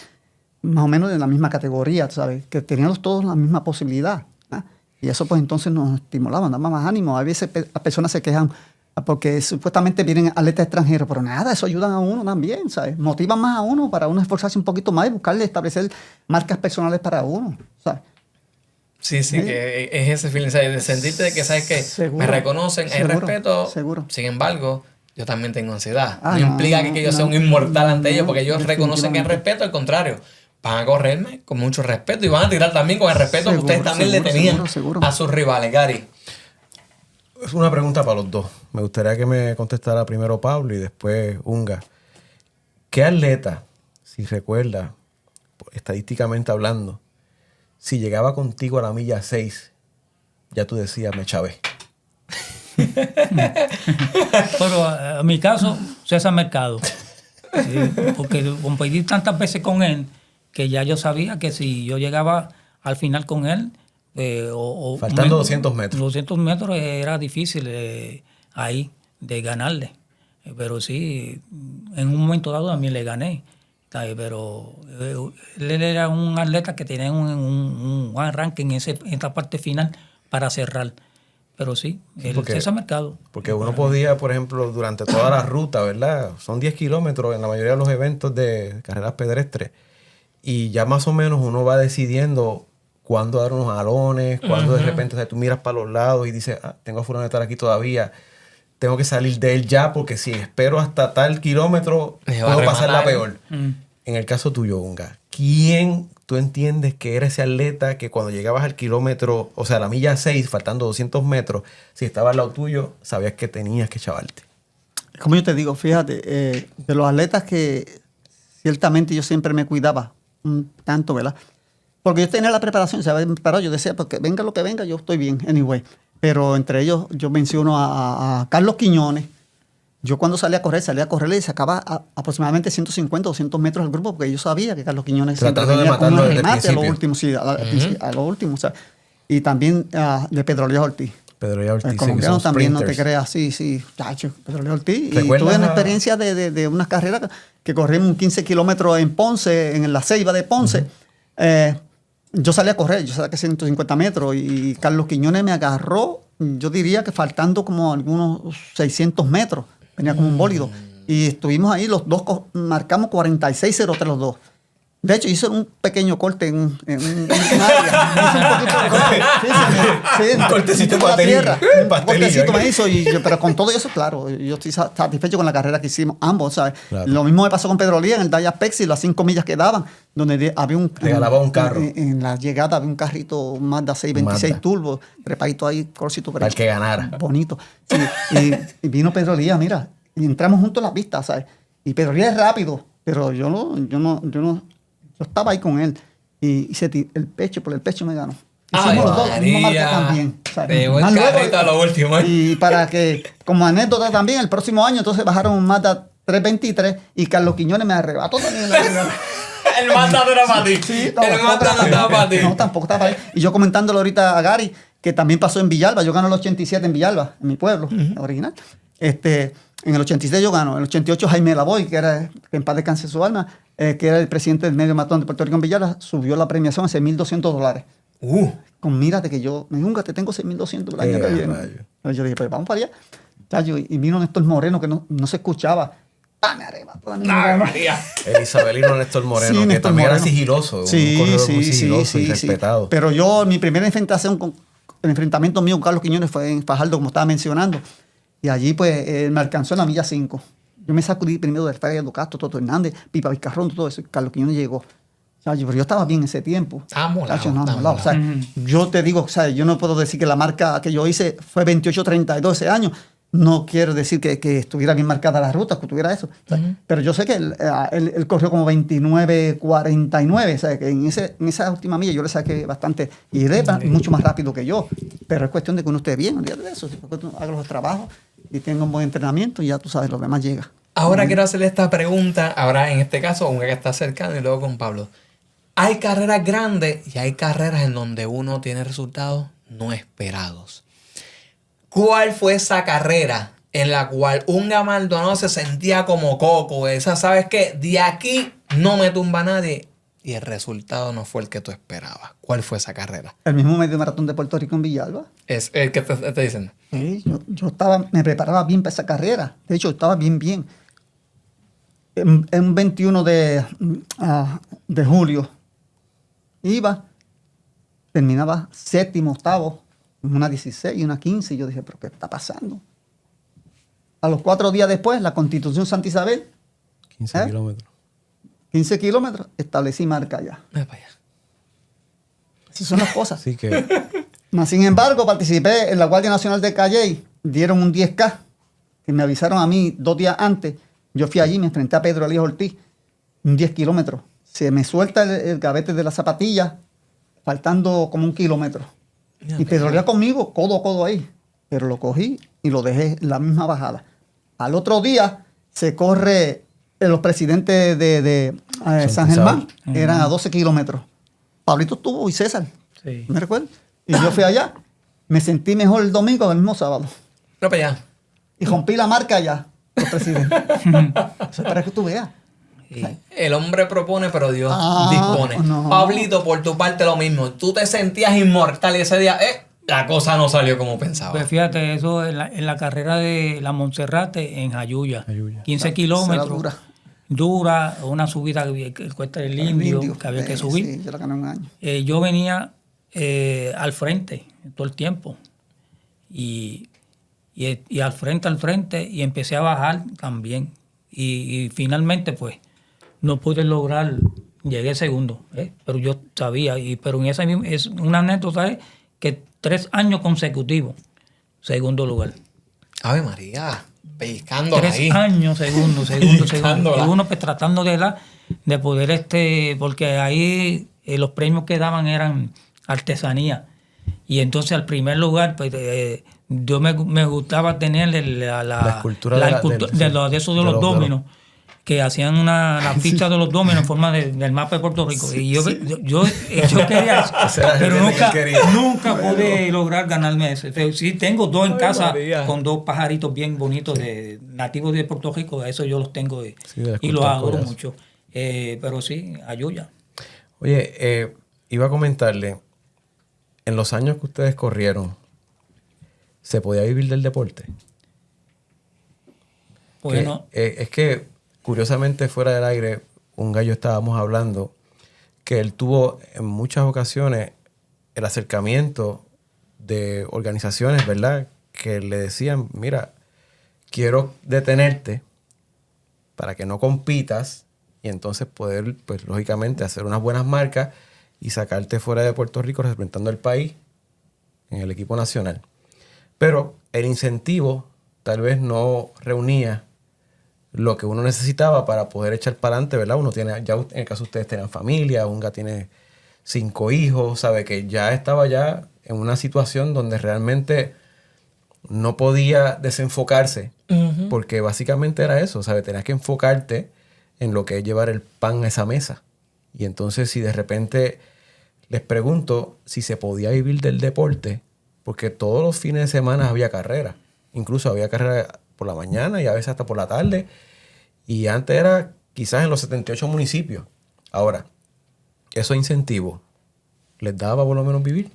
más o menos de la misma categoría, ¿sabes? Que teníamos todos la misma posibilidad. ¿eh? Y eso pues entonces nos estimulaba, nos daba más ánimo. A veces las personas se quejan porque supuestamente vienen atletas extranjeros, pero nada, eso ayuda a uno también, ¿sabes? Motivan más a uno para uno esforzarse un poquito más y buscarle establecer marcas personales para uno, ¿sabes? Sí, que es ese feeling, ¿sabes? De sentirte de que sabes que seguro, me reconocen, hay respeto. Seguro. Sin embargo, yo también tengo ansiedad. No implica que yo sea un inmortal ante ellos, porque ellos reconocen que hay respeto, al contrario. Van a correrme con mucho respeto y van a tirar también con el respeto que ustedes también le tenían a sus rivales, Gary. Es una pregunta para los dos. Me gustaría que me contestara primero Pablo y después Unga. ¿Qué atleta, si recuerda, estadísticamente hablando, si llegaba contigo a la milla 6, ya tú decías, me chavé? Pero en mi caso, César Mercado. Sí, porque competir tantas veces con él, que ya yo sabía que si yo llegaba al final con él, faltando 200 metros. 200 metros era difícil ahí de ganarle. Pero sí, en un momento dado también le gané. Pero él era un atleta que tenía un arranque en esta parte final para cerrar. Pero sí, el César Mercado. Porque uno podía, por ejemplo, durante toda la ruta, ¿verdad? Son 10 kilómetros en la mayoría de los eventos de carreras pedestres. Y ya más o menos uno va decidiendo cuándo dar unos jalones, cuándo de repente, o sea, tú miras para los lados y dices, tengo a fulano de estar aquí todavía, tengo que salir de él ya, porque si espero hasta tal kilómetro, puedo pasarla peor. En el caso tuyo, Unga, ¿quién tú entiendes que era ese atleta que cuando llegabas al kilómetro, o sea, a la milla 6, faltando 200 metros, si estaba al lado tuyo, sabías que tenías que chavarte? Como yo te digo, fíjate, de los atletas que ciertamente yo siempre me cuidaba un tanto, ¿verdad? Porque yo tenía la preparación, ¿sabes? Pero yo decía, porque venga lo que venga, yo estoy bien, anyway. Pero entre ellos yo menciono a Carlos Quiñones. Yo cuando salía a correr y sacaba aproximadamente 150 o 200 metros al grupo, porque yo sabía que Carlos Quiñones siempre venía con un remate a lo último, sí, a lo último. O sea, y también de Pedro Elías Ortiz. Pedro Elías Ortiz, el colombiano también, no te creas, sí, chacho, Pedro Elías Ortiz. Y tuve una experiencia de unas carreras que corrimos 15 kilómetros en Ponce, en la Ceiba de Ponce. Yo salí a correr, yo saqué 150 metros y Carlos Quiñones me agarró, yo diría que faltando como algunos 600 metros. Venía como un bólido. Y estuvimos ahí, los dos marcamos 46.03 los dos. De hecho, hice un pequeño corte en un área. Hice un poquito de corte. Un cortecito de tierra. Un cortecito me hizo. Pero con todo eso, claro, yo estoy satisfecho con la carrera que hicimos ambos, ¿sabes? Claro. Lo mismo me pasó con Pedro Elías en el Daya Pexi, las 5 millas que daban, donde había un... Regalaba un carro. En la llegada había un carrito Mazda 626 turbo, trepadito ahí, corcito. Para el que ganara. Bonito. Sí, y vino Pedro Elías, mira, y entramos juntos en la pista, ¿sabes? Y Pedro Elías es rápido, pero yo estaba ahí con él y el pecho, por el pecho me ganó. Hicimos los dos, la misma marca también. Buen carrito a lo último. Y para que, como anécdota también, el próximo año entonces bajaron un Mazda 323 y Carlos Quiñones me arrebató también en la primera. El Mazda no era para ti. Sí, el Mazda no estaba para ti. No, tampoco estaba para él. Y yo comentándolo ahorita a Gary, que también pasó en Villalba. Yo gano el 87 en Villalba, en mi pueblo, original. En el 86 yo gano. En el 88 Jaime Lavoy, que en paz descanse su alma, que era el presidente del medio matón de Puerto Rico en Villalba, subió la premiación a $6,200. Con mírate que yo, me dijo, te tengo $6,200 el año que viene. Yo dije, pues vamos para allá. Y vino Néstor Moreno, que no se escuchaba. Me arrebató el isabelino Néstor Moreno, sí, que Néstor también Moreno. era sigiloso. Sí, un corredor muy sigiloso y respetado. Pero yo, mi primera enfrentamiento mío con Carlos Quiñones fue en Fajardo, como estaba mencionando. Y allí, pues, me alcanzó en la milla 5. Yo me sacudí primero del Fernando Castro, Toto Hernández, Pipa Vizcarrón, todo eso. Y Carlos Quiñones llegó. O sea, pero yo estaba bien ese tiempo. O sea, yo te digo, o sea, yo no puedo decir que la marca que yo hice fue 28.32 ese año. No quiero decir que estuviera bien marcada la ruta, que tuviera eso. O sea, pero yo sé que él corrió como 29.49. O sea, que en esa última milla yo le saqué bastante. Y él es mucho más rápido que yo. Pero es cuestión de que uno esté bien. Olvídate de eso. Haga los trabajos y tenga un buen entrenamiento y ya tú sabes, lo demás llega. Ahora quiero hacerle esta pregunta. Ahora, en este caso, una que está cercano y luego con Pablo. Hay carreras grandes y hay carreras en donde uno tiene resultados no esperados. ¿Cuál fue esa carrera en la cual Unga Maldonado se sentía como coco? Esa, ¿sabes qué? De aquí no me tumba nadie. Y el resultado no fue el que tú esperabas. ¿Cuál fue esa carrera? El mismo medio maratón de Puerto Rico en Villalba. Es el que te dicen. Sí, yo me preparaba bien para esa carrera. De hecho, estaba bien. En un 21 de julio iba, terminaba séptimo, octavo, una 16 y una 15. Y yo dije, ¿pero qué está pasando? A los 4 días después, la Constitución Santa Isabel. 15 kilómetros. 15 kilómetros, establecí marca ya. Ve para allá. Esas son las cosas. Así que... Sin embargo, participé en la Guardia Nacional de Calley. Dieron un 10K, que me avisaron a mí 2 días antes. Yo fui allí, me enfrenté a Pedro Elías Ortiz. Un 10 kilómetros. Se me suelta el gavete de la zapatilla, faltando como 1 kilómetro. Y Pedro Elías conmigo, codo a codo ahí. Pero lo cogí y lo dejé en la misma bajada. Al otro día se corre los presidentes de San Germán, eran a 12 kilómetros. Pablito estuvo y César, Sí. me recuerdo. Y yo fui allá. Me sentí mejor el domingo que el mismo sábado. No, para allá. Y rompí la marca allá, los presidentes. Eso es para que tú veas. Sí. El hombre propone, pero Dios Ah, dispone. no. Pablito, por tu parte lo mismo. Tú te sentías inmortal y ese día, la cosa no salió como pensaba. Pues fíjate, eso en la carrera de la Monserrate en Jayuya. 15 kilómetros. Será Dura, una subida que cuesta el indio, que había que subir. Sí, yo la gané un año. Yo venía al frente todo el tiempo. Y al frente, y empecé a bajar también. Y finalmente, pues, no pude lograr, llegué segundo, pero yo sabía, pero en esa misma, es una anécdota es que 3 años consecutivos, segundo lugar. Ave María, pellizcándola 3 ahí. años, segundo. Pellizcándola. Y uno pues tratando de poder, porque ahí los premios que daban eran artesanía. Y entonces al primer lugar, pues yo me gustaba tener la escultura de esos de los dominos, que hacían la ficha de los dominos en forma del mapa de Puerto Rico. Y yo quería eso, Ese era el pero juguete que él quería. nunca pude lograr ganarme ese. Pero sí, tengo 2 en casa María. con 2 pajaritos bien bonitos nativos de Puerto Rico. Eso yo los tengo Sí, de la y los escultura adoro Collazo. mucho. Pero sí, ayuda. Oye, iba a comentarle, en los años que ustedes corrieron, ¿se podía vivir del deporte? Bueno, Es que, curiosamente, fuera del aire, un gallo estábamos hablando que él tuvo en muchas ocasiones el acercamiento de organizaciones, ¿verdad? Que le decían, mira, quiero detenerte para que no compitas y entonces poder, pues lógicamente, hacer unas buenas marcas y sacarte fuera de Puerto Rico representando al país en el equipo nacional. Pero el incentivo tal vez no reunía lo que uno necesitaba para poder echar para adelante, ¿verdad? Uno tiene, ya en el caso de ustedes tenían familia, Unga tiene 5 hijos, sabe que ya estaba ya en una situación donde realmente no podía desenfocarse, porque básicamente era eso, ¿sabe? Tenías que enfocarte en lo que es llevar el pan a esa mesa. Y entonces si de repente les pregunto si se podía vivir del deporte, porque todos los fines de semana había carrera, incluso había carrera por la mañana y a veces hasta por la tarde, y antes era quizás en los 78 municipios. Ahora, esos incentivos, ¿les daba por lo menos vivir?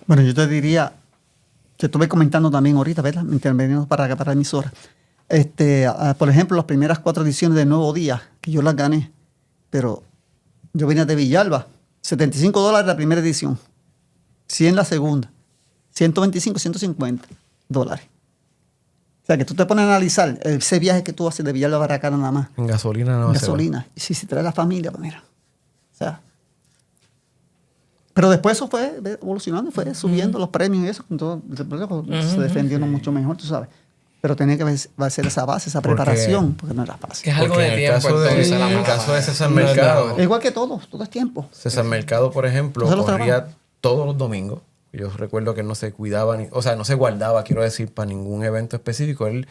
Bueno, yo te diría, que estuve comentando también ahorita, ¿verdad? Interveniendo para acá, para la emisora. Por ejemplo, las primeras 4 ediciones de Nuevo Día, que yo las gané, pero yo venía de Villalba, $75 la primera edición, 100 la segunda, 125, $150. O sea, que tú te pones a analizar ese viaje que tú haces de Villalba para acá nada más. En gasolina no. Gasolina. Y si trae la familia, pues mira. O sea. Pero después eso fue evolucionando, fue subiendo los premios y eso. Entonces, se defendió mucho mejor, tú sabes. Pero tenía que ser esa base, esa preparación, porque no era Que fácil. es algo Porque de en el tiempo. caso de- entonces, en la el mala caso de madre. César No es Mercado, nada. Igual que todo es tiempo. César Mercado, por ejemplo, Eso lo corría trabajo. todos los domingos. Yo recuerdo que él no se cuidaba, o sea, no se guardaba, quiero decir, para ningún evento específico. Él,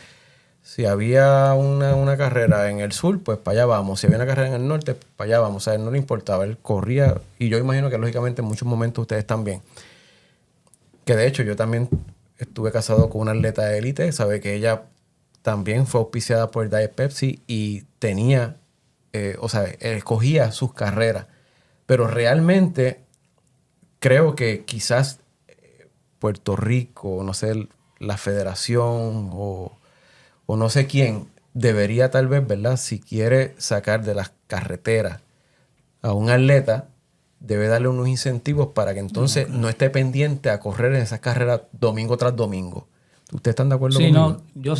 si había una carrera en el sur, pues para allá vamos. Si había una carrera en el norte, para allá vamos. O sea, él no le importaba, él corría. Y yo imagino que lógicamente en muchos momentos ustedes también. Que de hecho yo también estuve casado con una atleta de élite, sabe que ella también fue auspiciada por Diet Pepsi y tenía, escogía sus carreras. Pero realmente creo que quizás Puerto Rico, no sé, la federación o no sé quién, debería tal vez, ¿verdad? Si quiere sacar de las carreteras a un atleta, debe darle unos incentivos para que entonces no esté pendiente a correr en esas carreras domingo tras domingo. ¿Ustedes están de acuerdo sí, conmigo? no, yo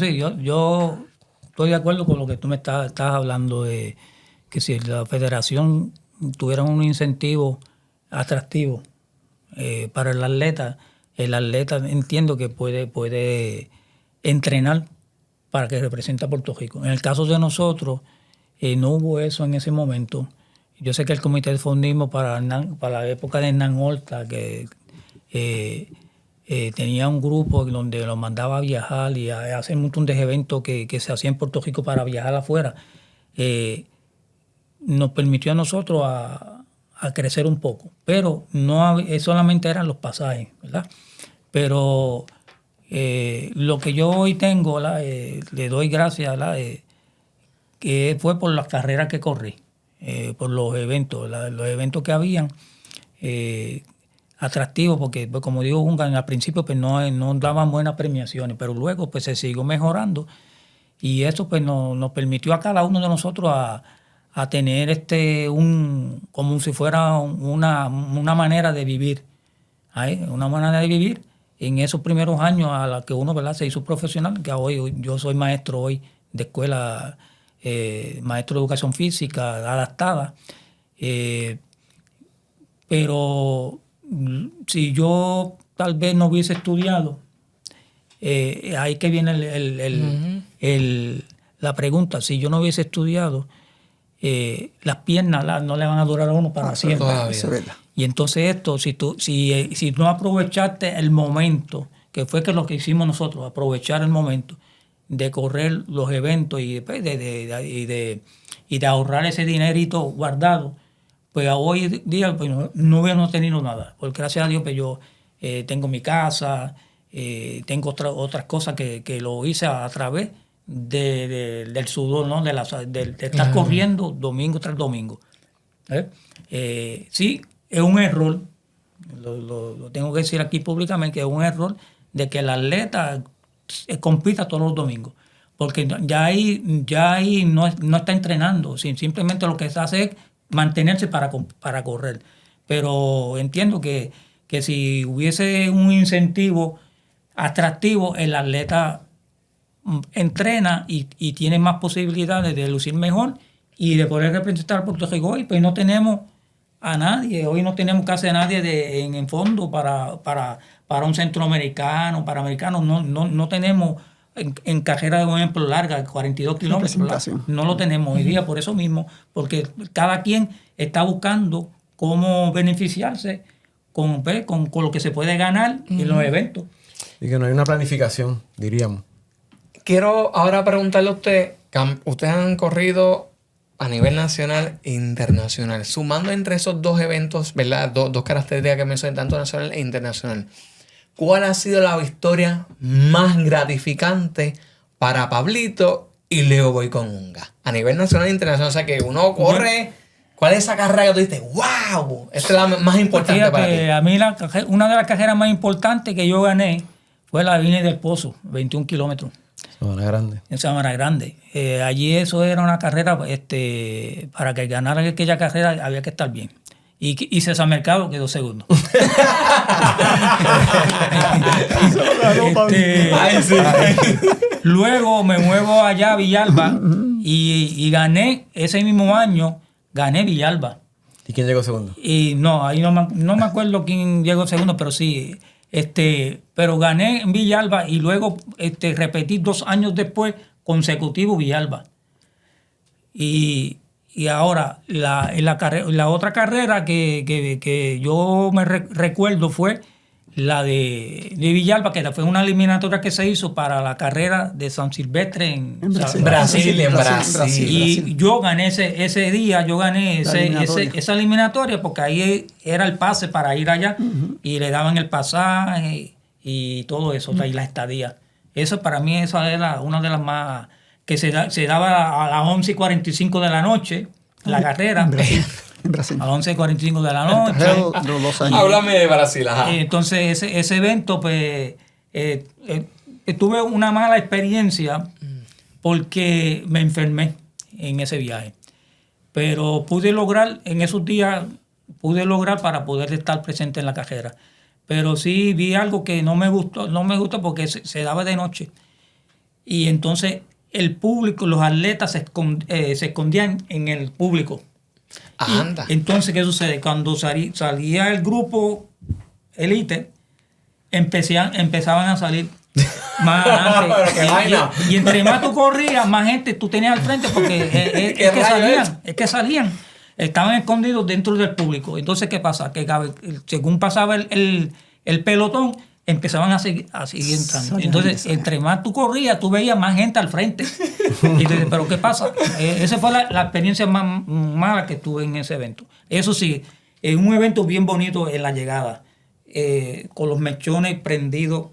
estoy de acuerdo con lo que tú me estás hablando de que si la federación tuviera un incentivo atractivo para el atleta entiendo que puede entrenar para que represente a Puerto Rico. En el caso de nosotros, no hubo eso en ese momento. Yo sé que el Comité de Fondismo para la época de Hernán Horta, que tenía un grupo donde los mandaba a viajar y a hacer un montón de eventos que se hacían en Puerto Rico para viajar afuera, nos permitió a nosotros a crecer un poco. Pero no solamente eran los pasajes, ¿verdad? Pero lo que yo hoy tengo, le doy gracias, que fue por las carreras que corrí, por los eventos que habían, atractivos, porque pues, como digo, al principio pues, no daban buenas premiaciones, pero luego pues se siguió mejorando y eso pues nos permitió a cada uno de nosotros a tener como si fuera una manera de vivir, una manera de vivir en esos primeros años a la que uno, ¿verdad?, se hizo profesional, que hoy yo soy maestro hoy de escuela, maestro de educación física adaptada, pero si yo tal vez no hubiese estudiado, ahí que viene la pregunta, si yo no hubiese estudiado, las piernas no le van a durar a uno para siempre. Y entonces si no aprovechaste el momento, que fue lo que hicimos nosotros, aprovechar el momento de correr los eventos y de ahorrar ese dinerito guardado, pues hoy día pues, no hubiéramos tenido nada. Porque gracias a Dios pues, yo tengo mi casa, tengo otras cosas que lo hice a través del sudor, ¿no? de estar corriendo domingo tras domingo. Sí, es un error, lo tengo que decir aquí públicamente, que es un error de que el atleta compita todos los domingos, porque ya ahí no está entrenando, simplemente lo que se hace es mantenerse para correr. Pero entiendo que si hubiese un incentivo atractivo, el atleta entrena y tiene más posibilidades de lucir mejor y de poder representar a Puerto Rico. Hoy pues no tenemos a nadie, hoy no tenemos casi a nadie en fondo para un centroamericano, para americanos, no tenemos en carrera de, por ejemplo, larga, 42 kilómetros, no lo tenemos hoy día por eso mismo, porque cada quien está buscando cómo beneficiarse con lo que se puede ganar en los eventos. Y que no hay una planificación, diríamos. Quiero ahora preguntarle a usted, ustedes han corrido a nivel nacional e internacional, sumando entre esos dos eventos, ¿verdad? Dos características que mencioné, tanto nacional e internacional. ¿Cuál ha sido la victoria más gratificante para Pablito y Leo Boyconunga? A nivel nacional e internacional, o sea que uno corre, ¿cuál es esa carrera que tú dices, wow, esta es la más importante? Fíjate, para ti? A mí una de las carreras más importantes que yo gané fue la Vine del Pozo, 21 kilómetros. Sabana Grande. En Sabana Grande. Allí eso era una carrera, para que ganara aquella carrera había que estar bien. Y César Mercado quedó segundo. Luego me muevo allá a Villalba y gané, ese mismo año, gané Villalba. ¿Y quién llegó segundo? Y no, ahí no me acuerdo quién llegó segundo, pero sí, pero gané en Villalba y luego repetí 2 años después consecutivo Villalba. Y ahora, la otra carrera que yo me recuerdo fue la de Villalba, que fue una eliminatoria que se hizo para la carrera de San Silvestre en Brasil. Y yo gané ese día, esa eliminatoria, porque ahí era el pase para ir allá, y le daban el pasaje y todo eso, y la estadía. Eso para mí, esa era una de las más... que se daba a las 11:45 de la noche, la carrera. En Brasil. A las 11:45 de la noche. Háblame de Brasil, ajá. Entonces, ese evento, pues, tuve una mala experiencia porque me enfermé en ese viaje. Pero pude lograr, en esos días, para poder estar presente en la carrera. Pero sí vi algo que no me gustó porque se daba de noche. Y entonces el público, los atletas se escondían en el público. Anda. Entonces, ¿qué sucede? Cuando salía el grupo elite, empezaban a salir más adelante. Y entre más tú corrías, más gente tú tenías al frente, porque es que salían. Estaban escondidos dentro del público. Entonces, ¿qué pasa? Que según pasaba el pelotón, empezaban a seguir entrando. Salían, Entonces, salían. entre más tú corrías, tú veías más gente al frente. Y dices, pero ¿qué pasa? Esa fue la experiencia más mala que tuve en ese evento. Eso sí, en un evento bien bonito en la llegada, con los mechones prendidos,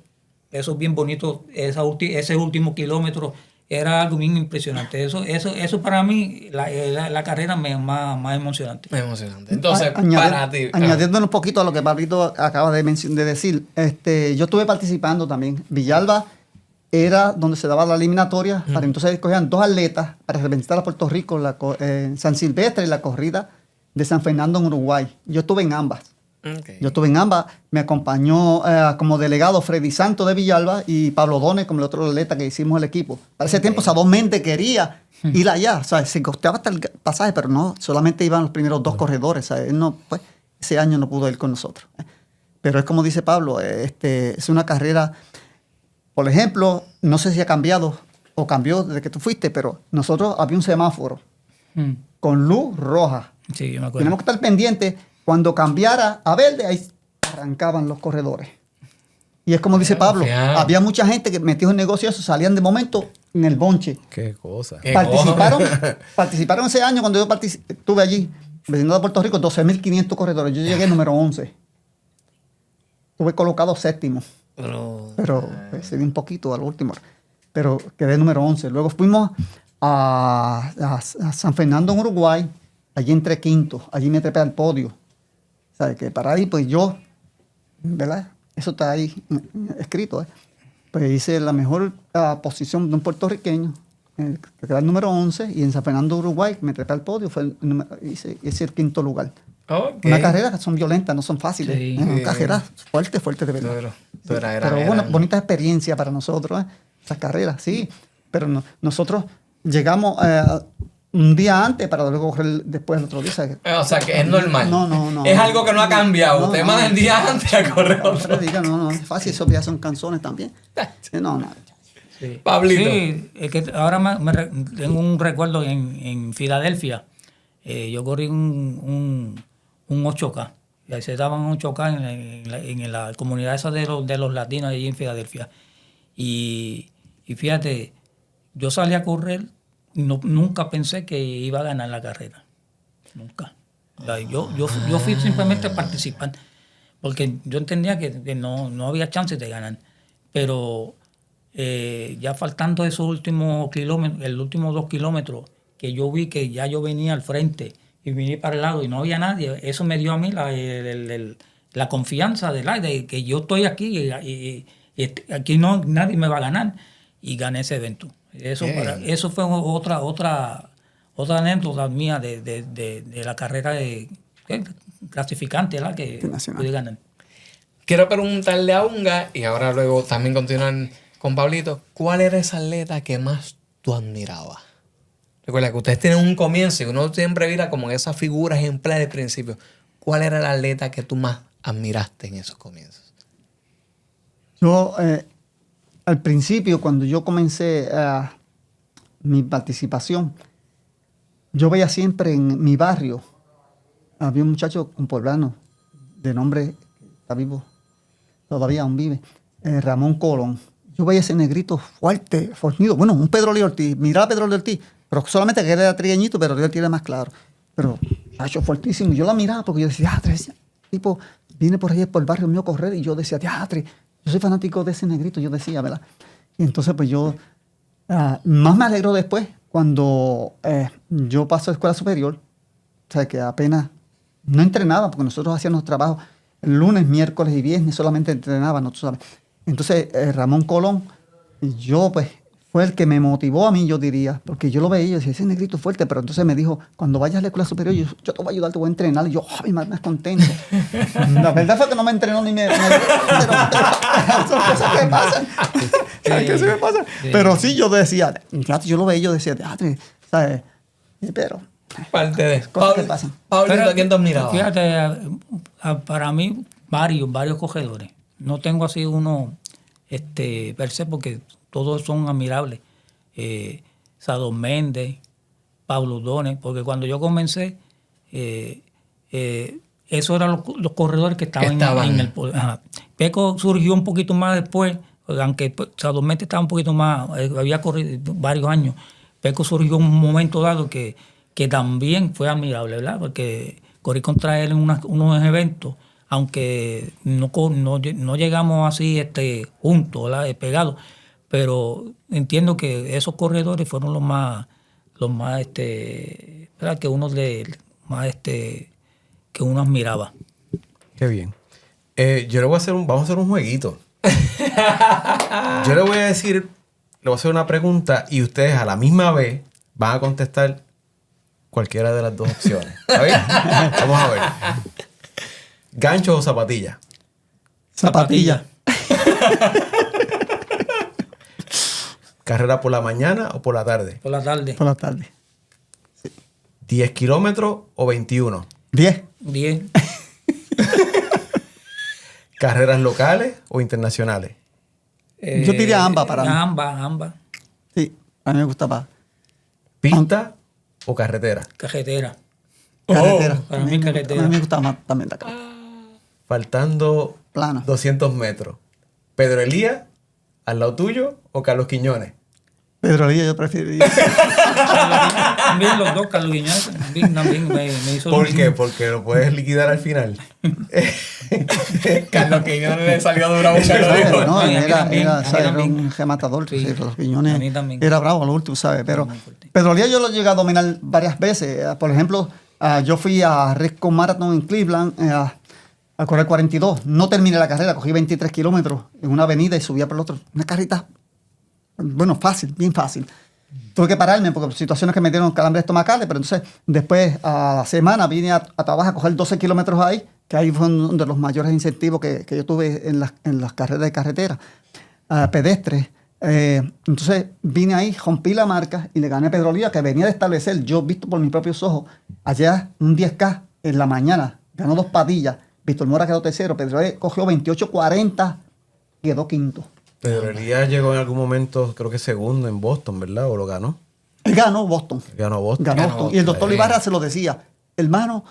eso es bien bonito, ese último kilómetro era algo bien impresionante. Eso para mí, la carrera más emocionante. Es emocionante. Entonces, Añadi- para ti. Añadiendo un poquito a lo que Pablito acaba de decir, yo estuve participando también. Villalba era donde se daba la eliminatoria, para entonces escogían 2 atletas para representar a Puerto Rico en San Silvestre y la corrida de San Fernando en Uruguay. Yo estuve en ambas. Okay. Yo estuve en ambas, me acompañó como delegado Freddy Santos de Villalba y Pablo Dones como el otro atleta que hicimos el equipo. Para ese tiempo Sabón Méndez quería ir allá, o sea, se costeaba hasta el pasaje, pero no, solamente iban los primeros 2 corredores, o sea, él no, pues, ese año no pudo ir con nosotros. Pero es como dice Pablo, es una carrera, por ejemplo, no sé si ha cambiado o cambió desde que tú fuiste, pero nosotros había un semáforo con luz roja. Sí, yo me acuerdo. Tenemos que estar pendientes. Cuando cambiara a verde, ahí arrancaban los corredores. Y es como dice Pablo, había mucha gente que metió en negocios, salían de momento en el bonche. Qué cosa. ¿Qué Participaron ese año cuando yo estuve allí, vecino de Puerto Rico, 12.500 corredores. Yo llegué número 11. Estuve colocado 7º. Pero se dio un poquito al último. Pero quedé número 11. Luego fuimos a San Fernando, en Uruguay. Allí entré 5º. Allí me trepé al podio. O sea, que para ahí, pues yo, ¿verdad? Eso está ahí escrito. Pues hice la mejor posición de un puertorriqueño, que era el número 11, y en San Fernando, Uruguay, me trepé al podio, hice el 5º lugar. Okay. Una carrera que son violentas, no son fáciles. Sí. Una carrera fuerte de verdad. Pero bueno, bonita experiencia para nosotros, esas carreras, sí. Pero nosotros llegamos un día antes para luego correr después el otro día. O sea, que es normal. No. Es algo que no ha cambiado. Ustedes mandan el día antes a correr otro. No, es fácil, esos días son canzones también. No. Sí. Pablito. Sí, es que ahora tengo un recuerdo en Filadelfia. Yo corrí un 8K. Y ahí se daban 8K en la comunidad esa de los latinos allí en Filadelfia. Y fíjate, yo salí a correr y nunca pensé que iba a ganar la carrera. Nunca. O sea, yo fui simplemente a participar. Porque yo entendía que no había chance de ganar. Pero ya faltando esos últimos kilómetros, el último 2 kilómetros, que yo vi que ya yo venía al frente y vine para el lado y no había nadie, eso me dio a mí la confianza de que yo estoy aquí y aquí nadie me va a ganar, y gané ese evento. Eso fue otra anécdota mía de la carrera clasificante, ¿la? Que pude ganar. Quiero preguntarle a Unga, y ahora luego también continuar con Pablito, ¿cuál era esa atleta que más tú admirabas? Recuerda que ustedes tienen un comienzo y uno siempre mira como esa figura ejemplar del principio. ¿Cuál era la atleta que tú más admiraste en esos comienzos? Yo, al principio, cuando yo comencé mi participación, yo veía siempre en mi barrio, había un muchacho, un poblano, de nombre, está vivo, todavía aún vive, Ramón Colón. Yo veía ese negrito fuerte, fornido. Bueno, un Pedro Lee Ortiz. Miraba a Pedro Lee Ortiz, pero solamente que era trigueñito, pero Lee Ortiz era más claro. Pero, hecho fuertísimo. Yo la miraba porque yo decía, ese tipo viene por ahí por el barrio mío a correr. Y yo decía, yo soy fanático de ese negrito, yo decía, ¿verdad? Y entonces, pues yo, más me alegro después, cuando yo paso a escuela superior, o sea, que apenas no entrenaba, porque nosotros hacíamos trabajo el lunes, miércoles y viernes, solamente entrenábamos, tú sabes. Entonces, Ramón Colón, yo pues, fue el que me motivó a mí, yo diría, porque yo lo veía y decía, ese negrito es fuerte, pero entonces me dijo, cuando vayas a la escuela superior, yo te voy a ayudar, te voy a entrenar, y yo, más contento. La verdad fue que no me entrenó ni pero son cosas que pasan. Sí. Pero sí, yo decía, yo lo veía y yo decía, ¿sabes? Pero... Parte de cosas que pasan. Pablito, ¿a quién te admiraba? Fíjate, para mí, varios cogedores. No tengo así uno per se, porque todos son admirables. Sadón Méndez, Pablo Dones, porque cuando yo comencé, Esos eran los corredores que estaban. En el... Ajá. Peco surgió un poquito más después, aunque Sadormente estaba un poquito más, había corrido varios años. Peco surgió en un momento dado que también fue admirable, ¿verdad? Porque corrí contra él en unos eventos, aunque no llegamos así juntos, ¿verdad? Pegados, pero entiendo que esos corredores fueron los más ¿verdad? Que uno que uno admiraba. Qué bien. Yo le voy a hacer vamos a hacer un jueguito. Yo le voy a hacer una pregunta y ustedes a la misma vez van a contestar cualquiera de las dos opciones. ¿Está bien? Vamos a ver. ¿Gancho o zapatilla? Zapatilla. ¿Carrera por la mañana o por la tarde? Por la tarde. Por la tarde. ¿10 kilómetros o 21? 10. 10. ¿Carreras locales o internacionales? Yo diría ambas para mí. Ambas. Sí, a mí me gustaba. ¿Pista o carretera? Carretera. Carretera. Para mí carretera. A mí me gustaba más también la carretera. Faltando Plano. 200 metros. ¿Pedro Elías al lado tuyo o Carlos Quiñones? Pedro Elías yo preferiría. También los dos, Carlos Quiñones, también me hizo lo ¿Por mismo. qué? Porque lo puedes liquidar al final. Carlos Quiñones le salió dura mucho. No, A mí también, era, a mí ¿sabes? Era también. un rematador. Sí, Sí, los Quiñones a mí también. era bravo al último, ¿sabes? Pero Muy fuerte. Pedro Elías yo lo llegué a dominar varias veces. Por ejemplo, yo fui a Resco Marathon en Cleveland a correr 42. No terminé la carrera, cogí 23 kilómetros en una avenida y subía por el otro. Una carrita, bueno, fácil, bien fácil. Tuve que pararme porque situaciones que me dieron calambres estomacales, pero entonces después a la semana vine a trabajar a coger 12 kilómetros ahí, que ahí fue uno de los mayores incentivos que yo tuve en las carreras de carretera, pedestres. Entonces vine ahí, rompí la marca y le gané a Pedro Elías, que venía de establecer, yo visto por mis propios ojos, allá un 10K en la mañana, ganó 2 Padillas, Víctor Mora quedó tercero, Pedro Elías cogió 28.40, quedó quinto. Pedro Elías llegó en algún momento, creo que segundo en Boston, ¿verdad? ¿O lo ganó? Él ganó Boston. Ganó Boston. Ganó Boston. Y el doctor Bien. Ibarra se lo decía, hermano,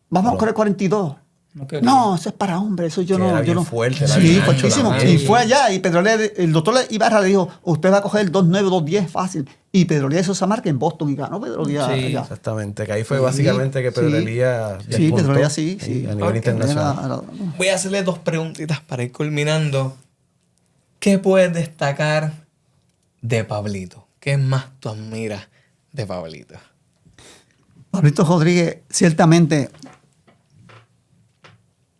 vamos a correr 42. No quería. No, eso es para hombres, eso yo Que no. era yo bien no. fuerte, era Sí, bien ancho fuertísimo. también. Y fue allá y Pedro Elías, el doctor Ibarra le dijo, usted va a coger el 2.9, 2.10 fácil. Y Pedro Elías hizo esa marca en Boston y ganó Pedro Elías Sí, allá. Exactamente, que ahí fue Sí, básicamente que Pedro sí. Elías Sí, despuntó Pedro Elías sí, sí. a nivel Ok. internacional. Voy a hacerle 2 preguntitas para ir culminando. ¿Qué puedes destacar de Pablito? ¿Qué más tú admiras de Pablito? Pablito Rodríguez ciertamente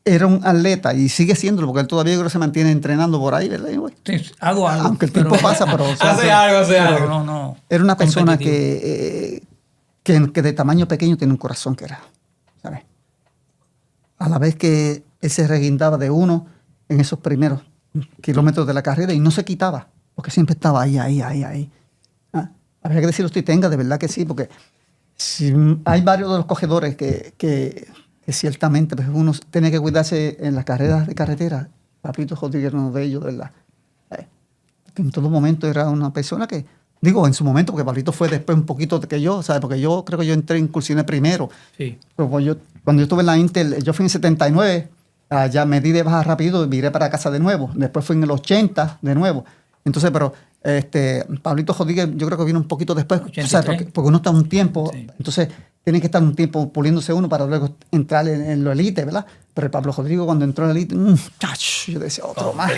era un atleta y sigue siéndolo porque él todavía yo creo que se mantiene entrenando por ahí, ¿verdad? güey? Sí, hago algo. Aunque el tiempo pasa, pero o sea, Hace algo. Pero no. era una persona competitivo. que de tamaño pequeño tiene un corazón que era, ¿sabes? A la vez que él se reguindaba de uno en esos primeros kilómetros de la carrera y no se quitaba, porque siempre estaba ahí. Ah, habría que decirlo usted tenga, de verdad que sí, porque si hay varios de los corredores que ciertamente pues uno tiene que cuidarse en las carreras de carretera. Pablito Rodríguez era uno de ellos, de verdad. Que en todo momento era una persona que, digo, en su momento, porque Pablito fue después un poquito que yo, ¿sabes? Porque yo creo que yo entré en incursiones primero. Sí. Pero cuando yo estuve en la Intel, yo fui en 79, ya me di de baja rápido y viré para casa de nuevo. Después fui en el 80 de nuevo. Entonces, pero Pablito Rodríguez yo creo que vino un poquito después, 83. ¿sabes? Porque uno está un tiempo, Sí. entonces tiene que estar un tiempo puliéndose uno para luego entrar en lo elite, ¿verdad? Pero el Pablo Rodrigo cuando entró en la elite, yo decía, otro más.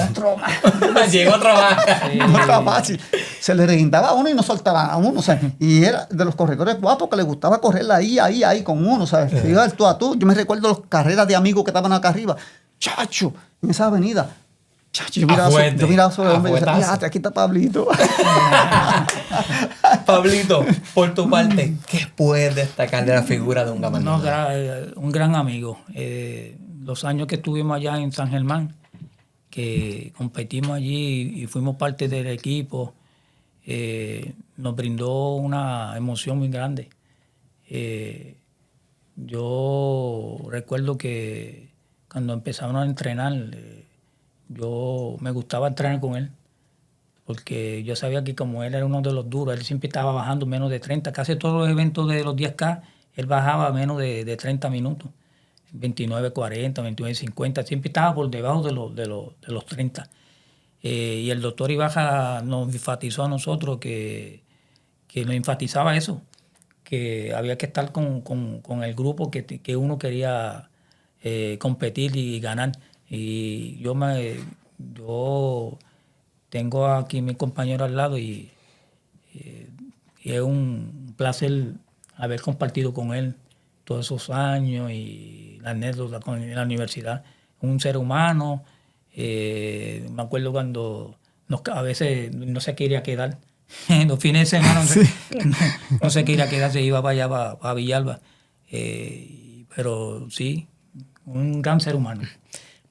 Otro más. Llegó otro más. No estaba fácil. Se le reguindaba a uno y no soltaba a uno, ¿sabes? Y era de los corredores guapos que le gustaba correr ahí con uno, ¿sabes? Iba al tú a tú. Yo me recuerdo las carreras de amigos que estaban acá arriba. Chacho, en esa avenida. Chacho, yo miraba sobre el hombre y decía, fíjate, aquí está Pablito. Pablito, por tu parte, ¿qué puedes destacar de la figura de un No, Maldonado? un gran amigo. Los años que estuvimos allá en San Germán, que competimos allí y fuimos parte del equipo, nos brindó una emoción muy grande. Yo recuerdo que cuando empezamos a entrenar, yo me gustaba entrenar con él, porque yo sabía que como él era uno de los duros, él siempre estaba bajando menos de 30, casi todos los eventos de los 10K, él bajaba menos de 30 minutos. 29.40, 29.50, siempre estaba por debajo de los 30. Y el doctor Ibaja nos enfatizó a nosotros que nos enfatizaba eso, que había que estar con el grupo que uno quería competir y ganar. Y yo tengo aquí mi compañero al lado y es un placer haber compartido con él todos esos años y la anécdota con la universidad. Un ser humano. Me acuerdo cuando a veces no se quería quedar. Los fines de semana no se quería quedar, se iba para allá, para Villalba. Pero sí, un gran ser humano.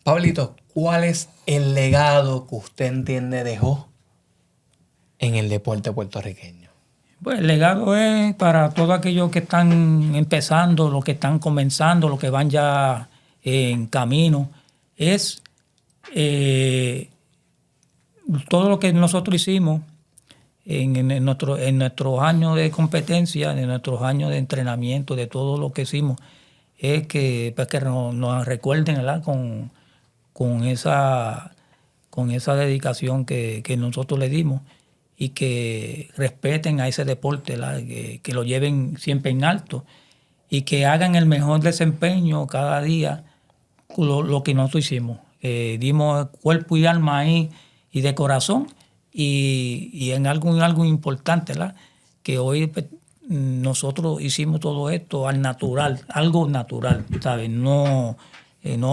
Pablito, ¿cuál es el legado que usted entiende dejó en el deporte puertorriqueño? Pues el legado es para todos aquellos que están empezando, los que están comenzando, los que van ya en camino. Es todo lo que nosotros hicimos en nuestros años de competencia, en nuestros años de entrenamiento, de todo lo que hicimos, es que, pues, que nos recuerden, ¿verdad? Con esa dedicación que nosotros le dimos y que respeten a ese deporte, que lo lleven siempre en alto y que hagan el mejor desempeño cada día lo que nosotros hicimos. Dimos cuerpo y alma ahí y de corazón y en algo importante, ¿verdad? Que hoy, pues, nosotros hicimos todo esto al natural, algo natural, ¿sabes? No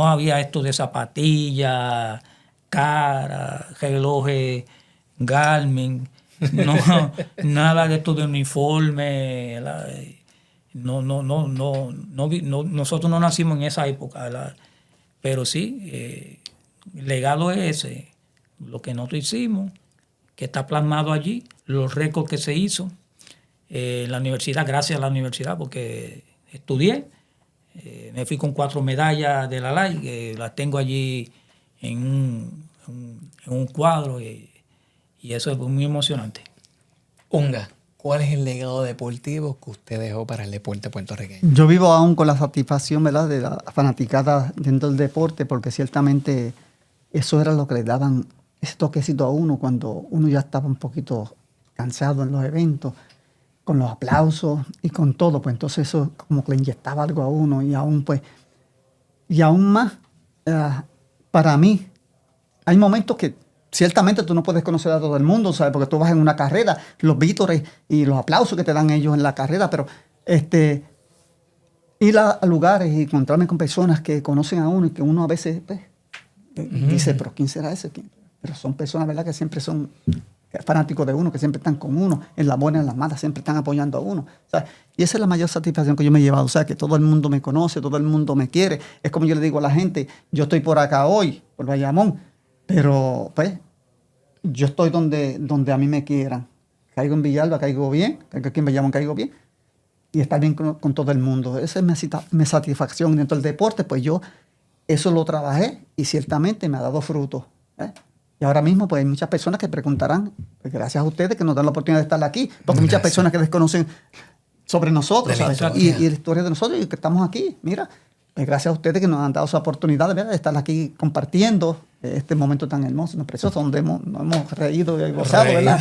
había esto de zapatillas, cara, relojes, Garmin, nada de esto de uniforme. Nosotros no nacimos en esa época, ¿verdad? Pero sí, el legado es ese, lo que nosotros hicimos, que está plasmado allí, los récords que se hizo en la universidad, gracias a la universidad, porque estudié, me fui con 4 medallas de la LAI, que las tengo allí en un cuadro, y eso es muy emocionante. Unga, ¿cuál es el legado deportivo que usted dejó para el deporte puertorriqueño? Yo vivo aún con la satisfacción, ¿verdad?, de la fanaticada dentro del deporte, porque ciertamente eso era lo que le daban ese toquecito a uno cuando uno ya estaba un poquito cansado en los eventos, con los aplausos y con todo. Pues entonces eso como que le inyectaba algo a uno y aún más, para mí, hay momentos que ciertamente tú no puedes conocer a todo el mundo, ¿sabes? Porque tú vas en una carrera, los vítores y los aplausos que te dan ellos en la carrera, pero ir a lugares y encontrarme con personas que conocen a uno y que uno a veces, pues, dice, pero ¿quién será ese? Pero son personas, ¿verdad?, que siempre son fanáticos de uno, que siempre están con uno, en las buenas y en las malas, siempre están apoyando a uno, ¿sabes? Y esa es la mayor satisfacción que yo me he llevado, o sea, que todo el mundo me conoce, todo el mundo me quiere. Es como yo le digo a la gente, yo estoy por acá hoy, por Bayamón, pero pues yo estoy donde a mí me quieran. Caigo en Villalba, caigo bien, caigo aquí en Bayamón, caigo bien, y estar bien con todo el mundo. Esa es mi satisfacción dentro del deporte, pues yo eso lo trabajé y ciertamente me ha dado frutos, ¿eh? Y ahora mismo pues hay muchas personas que preguntarán, pues, gracias a ustedes que nos dan la oportunidad de estar aquí, porque muchas personas que desconocen sobre nosotros, ¿sabes? Y la historia de nosotros y que estamos aquí, mira, pues gracias a ustedes que nos han dado esa oportunidad, ¿verdad?, de estar aquí compartiendo este momento tan hermoso, precioso, donde nos hemos reído y gozado, ¿verdad?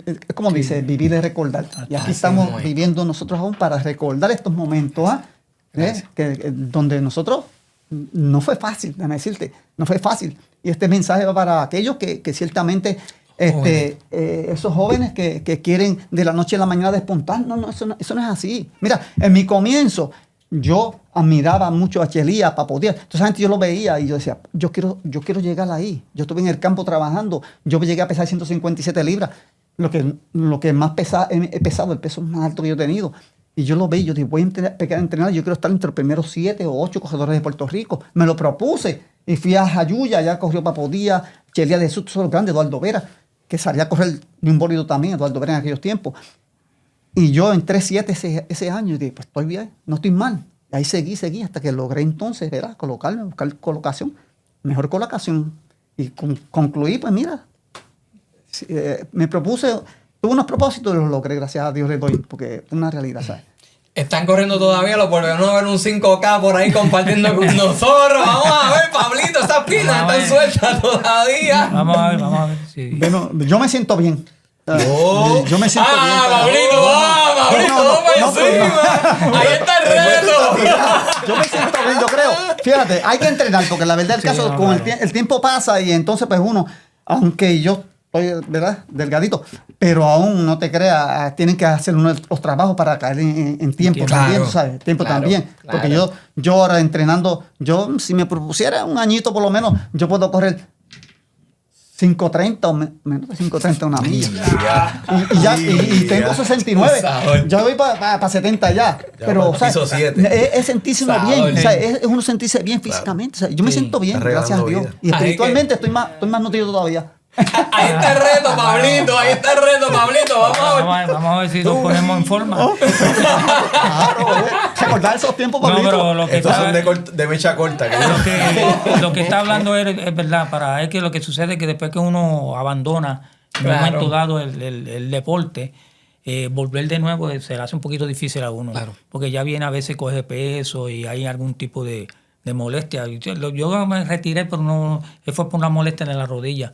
Es como dice, vivir es recordar. Y aquí estamos viviendo nosotros aún para recordar estos momentos, donde nosotros no fue fácil, déjame decirte, no fue fácil. Y este mensaje va para aquellos que ciertamente, esos jóvenes que quieren de la noche a la mañana despuntar. No, eso no es así. Mira, en mi comienzo, yo admiraba mucho a Chelía, a Papo Díaz. Entonces, gente, yo lo veía y yo decía, yo quiero llegar ahí. Yo estuve en el campo trabajando. Yo llegué a pesar 157 libras. Lo que más he pesado, el peso más alto que yo he tenido. Y yo lo veía, yo dije, voy a entrenar, yo quiero estar entre los primeros 7 o 8 corredores de Puerto Rico. Me lo propuse y fui a Jayuya, allá corrió Papo Díaz, Chelía de Sus, los grandes, Eduardo Vera, que salía a correr de un bólido también, Eduardo Vera en aquellos tiempos. Y yo entré 7 ese año y dije, pues estoy bien, no estoy mal. Y ahí seguí hasta que logré entonces, ¿verdad?, buscar colocación, mejor colocación. Y concluí, pues mira, me propuse, tuve unos propósitos y los logré, gracias a Dios le doy, porque es una realidad, ¿sabes? Están corriendo todavía, lo volvemos a ver un 5K por ahí compartiendo con nosotros. Vamos a ver, Pablito, esas pilas están sueltas todavía. Vamos a ver. Sí. Bueno, yo me siento bien. Yo me siento bien. Pablito, vamos encima. Ahí está el reto. Yo me siento bien, yo creo. Fíjate, hay que entrenar, porque la verdad del caso, con el tiempo pasa y entonces pues uno, aunque yo estoy, ¿verdad?, delgadito, pero aún no te creas, tienen que hacer los trabajos para caer en tiempo también, Claro, ¿sabes? Tiempo claro, también. claro. Porque yo ahora entrenando, si me propusiera un añito por lo menos, yo puedo correr 5:30 o menos de 5:30 una milla. Y tengo 69. Yo voy para 70 ya. Pero, para el piso 7. es sentirse uno bien. Es uno sentirse bien físicamente. O sea, yo me siento bien, Está gracias a regalando Dios. vida. Y espiritualmente estoy más nutrido todavía. Ahí está el reto, Pablito. Ahí está el reto, Pablito. Vamos a ver si nos ponemos en forma. Claro, recordar esos tiempos, No, Pablito. pero lo que Estos está, son de mecha corta. lo que está hablando es verdad. Es que lo que sucede es que después que uno abandona en un momento dado el deporte, volver de nuevo se le hace un poquito difícil a uno. Claro. Porque ya viene a veces coge peso y hay algún tipo de molestia. Yo me retiré, pero no fue por una molestia en la rodilla.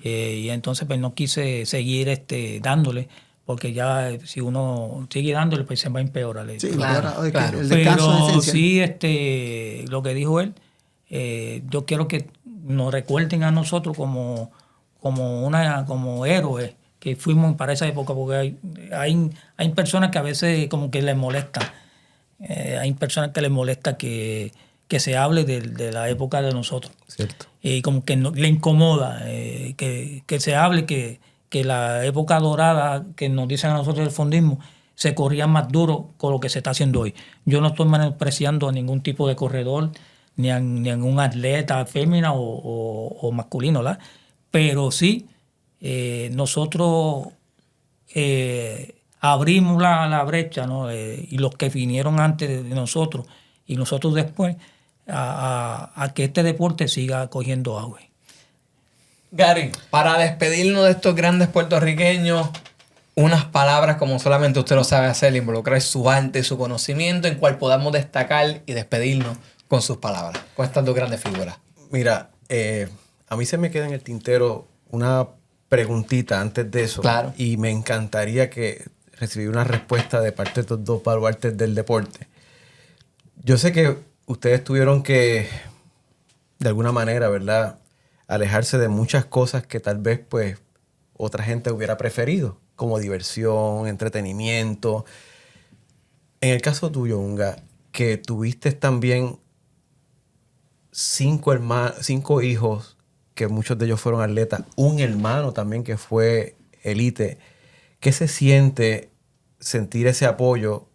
Y entonces pues no quise seguir dándole, porque ya si uno sigue dándole, pues se va a empeorar. Sí, Claro, claro. claro. El descanso es Pero esencial. sí, lo que dijo él, yo quiero que nos recuerden a nosotros como héroes que fuimos para esa época, porque hay personas que a veces como que les molesta. Hay personas que les molesta que se hable de la época de nosotros. Cierto. Y como que le incomoda que se hable que la época dorada que nos dicen a nosotros del fondismo se corría más duro con lo que se está haciendo hoy. Yo no estoy menospreciando a ningún tipo de corredor, ni a un atleta fémina o masculino, ¿verdad? Pero sí, nosotros abrimos la brecha, ¿no? Y los que vinieron antes de nosotros y nosotros después, a que este deporte siga cogiendo agua. Gary, para despedirnos de estos grandes puertorriqueños, unas palabras como solamente usted lo sabe hacer, involucrar su arte y su conocimiento en cual podamos destacar y despedirnos con sus palabras, con estas dos grandes figuras. Mira, a mí se me queda en el tintero una preguntita antes de eso. Claro. Y me encantaría que recibir una respuesta de parte de estos dos baluartes del deporte. Yo sé que ustedes tuvieron que, de alguna manera, ¿verdad?, alejarse de muchas cosas que tal vez, pues, otra gente hubiera preferido, como diversión, entretenimiento. En el caso tuyo, Unga, que tuviste también 5 hijos, que muchos de ellos fueron atletas, un hermano también que fue elite. ¿Qué se siente sentir ese apoyo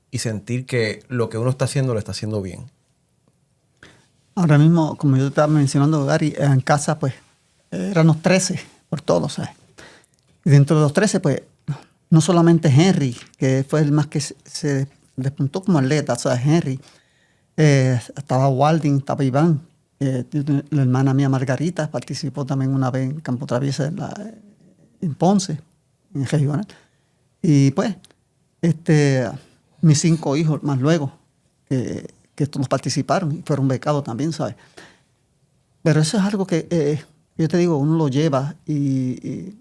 y sentir que lo que uno está haciendo lo está haciendo bien? Ahora mismo, como yo te estaba mencionando, Gary, en casa, pues, éramos 13 por todos, ¿sabes? Y dentro de los 13, pues, no solamente Henry, que fue el más que se despuntó como atleta, ¿sabes? Henry. Estaba Walding, estaba Iván. La hermana mía, Margarita, participó también una vez en Campo Traviesa en Ponce, en el regional. Y pues, mis 5 hijos más luego, que todos participaron y fueron becados también, ¿sabes? Pero eso es algo que, yo te digo, uno lo lleva y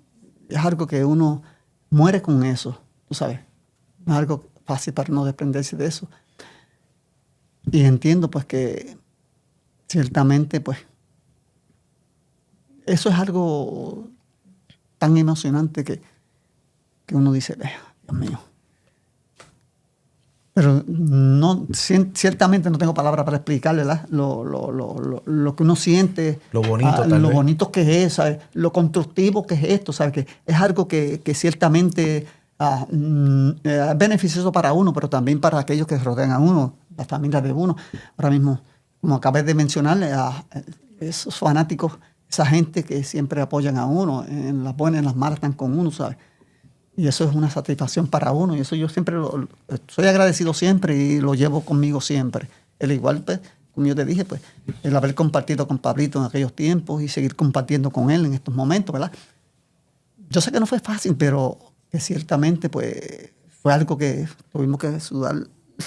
es algo que uno muere con eso, tú sabes. No es algo fácil para no desprenderse de eso. Y entiendo, pues, que ciertamente, pues, eso es algo tan emocionante que uno dice, Dios mío. Pero no, ciertamente no tengo palabras para explicarle, ¿verdad? Lo que uno siente, Lo bonito, tal lo vez. bonito que es, ¿sabes? Lo constructivo que es esto, ¿sabes? Que es algo que ciertamente es beneficioso para uno, pero también para aquellos que rodean a uno, la familia de uno. Ahora mismo, como acabé de mencionarle, a esos fanáticos, esa gente que siempre apoyan a uno, en las buenas y en las malas están con uno, ¿sabes? Y eso es una satisfacción para uno. Y eso yo siempre soy agradecido siempre y lo llevo conmigo siempre. El igual, pues, como yo te dije, pues, el haber compartido con Pablito en aquellos tiempos y seguir compartiendo con él en estos momentos, ¿verdad? Yo sé que no fue fácil, pero que ciertamente, pues, fue algo que tuvimos que sudar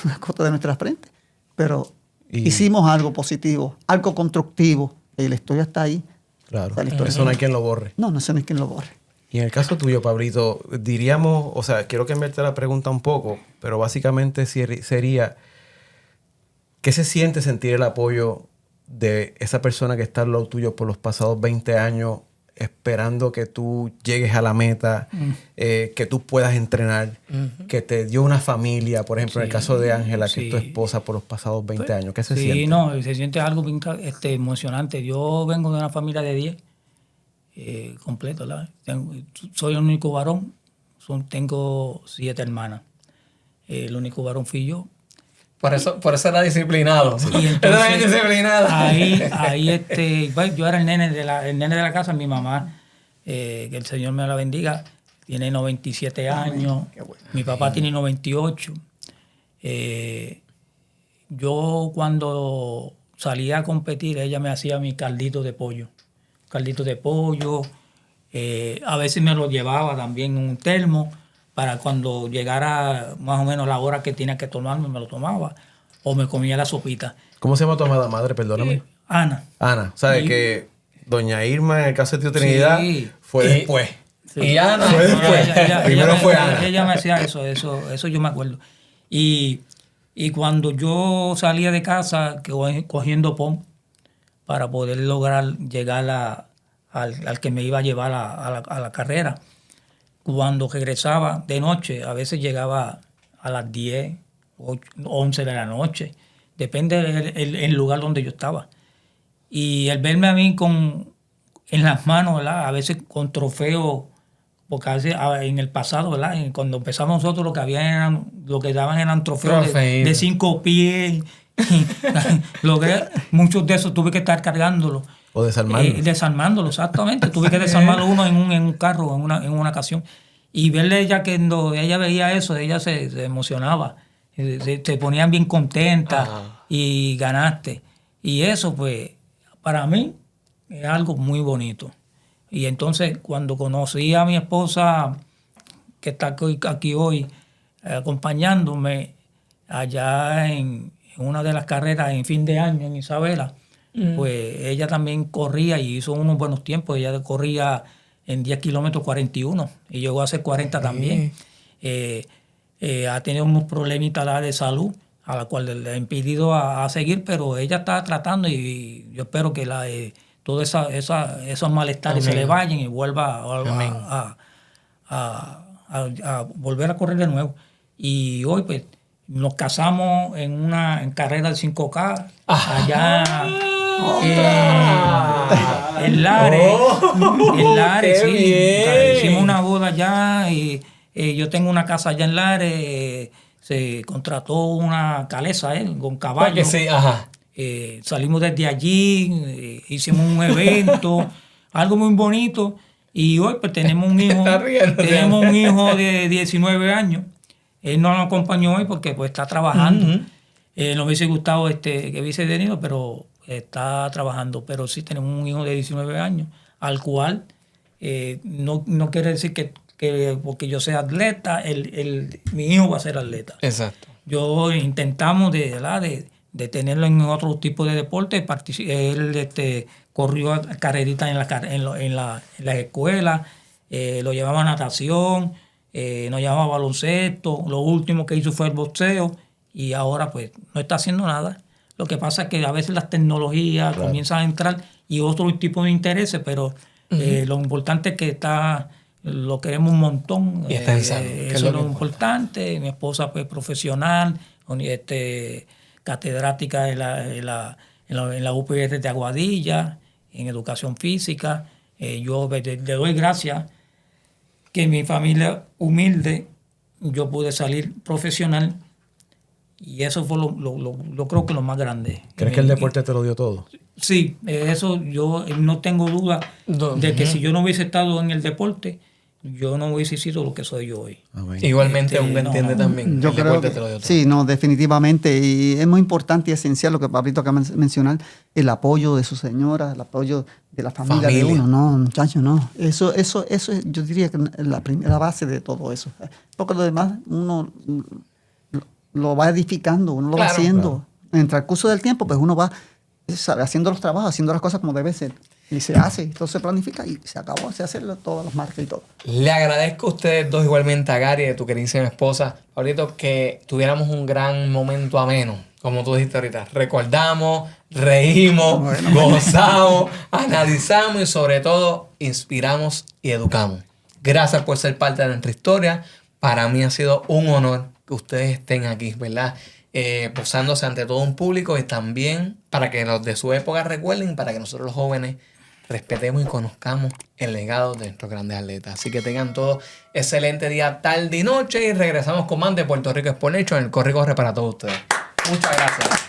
una gota de nuestra frente. Pero Y- hicimos algo positivo, algo constructivo. Y la historia está ahí. Claro, Está la historia. eso no hay quien lo borre. No sé ni quién lo borre. Y en el caso tuyo, Pablito, diríamos, o sea, quiero cambiarte la pregunta un poco, pero básicamente sería, ¿qué se siente sentir el apoyo de esa persona que está al lado tuyo por los pasados 20 años, esperando que tú llegues a la meta, que tú puedas entrenar, que te dio una familia, por ejemplo, en el caso de Ángela, que es tu esposa por los pasados 20 años? ¿Qué se siente? Sí, no, se siente algo bien emocionante. Yo vengo de una familia de 10, completo, ¿verdad? Soy el único varón, tengo 7 hermanas. El único varón fui yo. Por eso era disciplinado. Y entonces, Era disciplinado. ahí pues, yo era el nene de la casa. Mi mamá, que el Señor me la bendiga, tiene 97 años. Mi papá tiene 98. Yo cuando salía a competir, ella me hacía mi caldito de pollo. A veces me lo llevaba también en un termo para cuando llegara más o menos la hora que tenía que tomarme, me lo tomaba o me comía la sopita. ¿Cómo se llama tu amada madre? Perdóname. Ana. Ana. ¿Sabes que doña Irma, en el caso de Tío Trinidad, Sí. fue después? Sí. Y Ana. Fue después. Primero fue Ana. Ella me hacía eso yo me acuerdo. Y cuando yo salía de casa, cogiendo POM para poder lograr llegar al que me iba a llevar a la carrera, cuando regresaba de noche, a veces llegaba a las 10, 11 de la noche, depende del lugar donde yo estaba. Y el verme a mí en las manos, ¿verdad? A veces con trofeos, porque a veces en el pasado, ¿verdad? Cuando empezamos nosotros, lo que daban eran trofeos de 5 pies. Muchos de esos tuve que estar cargándolos. O desarmarlo. Desarmándolo, exactamente. Tuve que desarmarlo uno en un carro en una ocasión. Y verle ella que cuando ella veía eso, ella se emocionaba. Se ponían bien contentas y ganaste. Y eso, pues, para mí es algo muy bonito. Y entonces, cuando conocí a mi esposa, que está aquí hoy, acompañándome allá en una de las carreras en fin de año en Isabela, pues ella también corría y hizo unos buenos tiempos. Ella corría en 10 kilómetros 41 y llegó a hacer 40 también. Ha tenido unos problemitas de salud a la cual le ha impedido a seguir, pero ella está tratando y yo espero que todos esos malestares se le vayan y vuelva a volver a correr de nuevo. Y hoy pues nos casamos en carrera de 5K allá en Lares. En Lares, sí. Bien. Hicimos una boda allá y yo tengo una casa allá en Lares. Se contrató una calesa con caballo. Que sí, ajá. Salimos desde allí, hicimos un evento, algo muy bonito. Y hoy pues tenemos un hijo, de 19 años. Él no nos acompañó hoy porque pues está trabajando. Nos hubiese gustado que hubiese tenido, pero está trabajando. Pero sí tenemos un hijo de 19 años, al cual no quiere decir que porque yo sea atleta, mi hijo va a ser atleta. Exacto. Yo intentamos de tenerlo en otro tipo de deporte. Él corrió carreritas en las escuelas, lo llevaba a natación, nos llevaba a baloncesto. Lo último que hizo fue el boxeo y ahora pues no está haciendo nada. Lo que pasa es que a veces las tecnologías comienzan a entrar y otro tipo de intereses, pero lo importante es que lo queremos un montón. Y está en salud, eso es lo importante. Mi esposa pues profesional, catedrática en la UPR de Aguadilla, en educación física. Yo le doy gracias que mi familia humilde, yo pude salir profesional y eso fue lo creo que lo más grande. ¿Crees que el deporte te lo dio todo? Sí, eso yo no tengo duda de que si yo no hubiese estado en el deporte, yo no hubiese sido lo que soy yo hoy. Amén. Igualmente, un entiende también. Yo el creo deporte que te lo dio todo. sí, no, definitivamente. Y es muy importante y esencial lo que Pablito acaba de mencionar, el apoyo de su señora, el apoyo de la familia de uno. No, muchachos, no. Eso es, yo diría que es la primera base de todo eso. Porque lo demás, uno lo va edificando, uno lo va Claro, haciendo. En el transcurso del tiempo, pues uno va haciendo los trabajos, haciendo las cosas como debe ser. Y se hace, entonces se planifica y se acabó, se hacen todas las marcas y todo. Le agradezco a ustedes dos, igualmente a Gary y a tu queridísima esposa, Pablito, que tuviéramos un gran momento ameno, como tú dijiste ahorita. Recordamos, reímos, gozamos, analizamos y sobre todo inspiramos y educamos. Gracias por ser parte de nuestra historia. Para mí ha sido un honor que ustedes estén aquí, ¿verdad? Posándose ante todo un público y también para que los de su época recuerden, para que nosotros los jóvenes respetemos y conozcamos el legado de nuestros grandes atletas. Así que tengan todos excelente día, tarde y noche y regresamos con más de Puerto Rico Sport Nation en el Corre Corre para todos ustedes. Muchas gracias.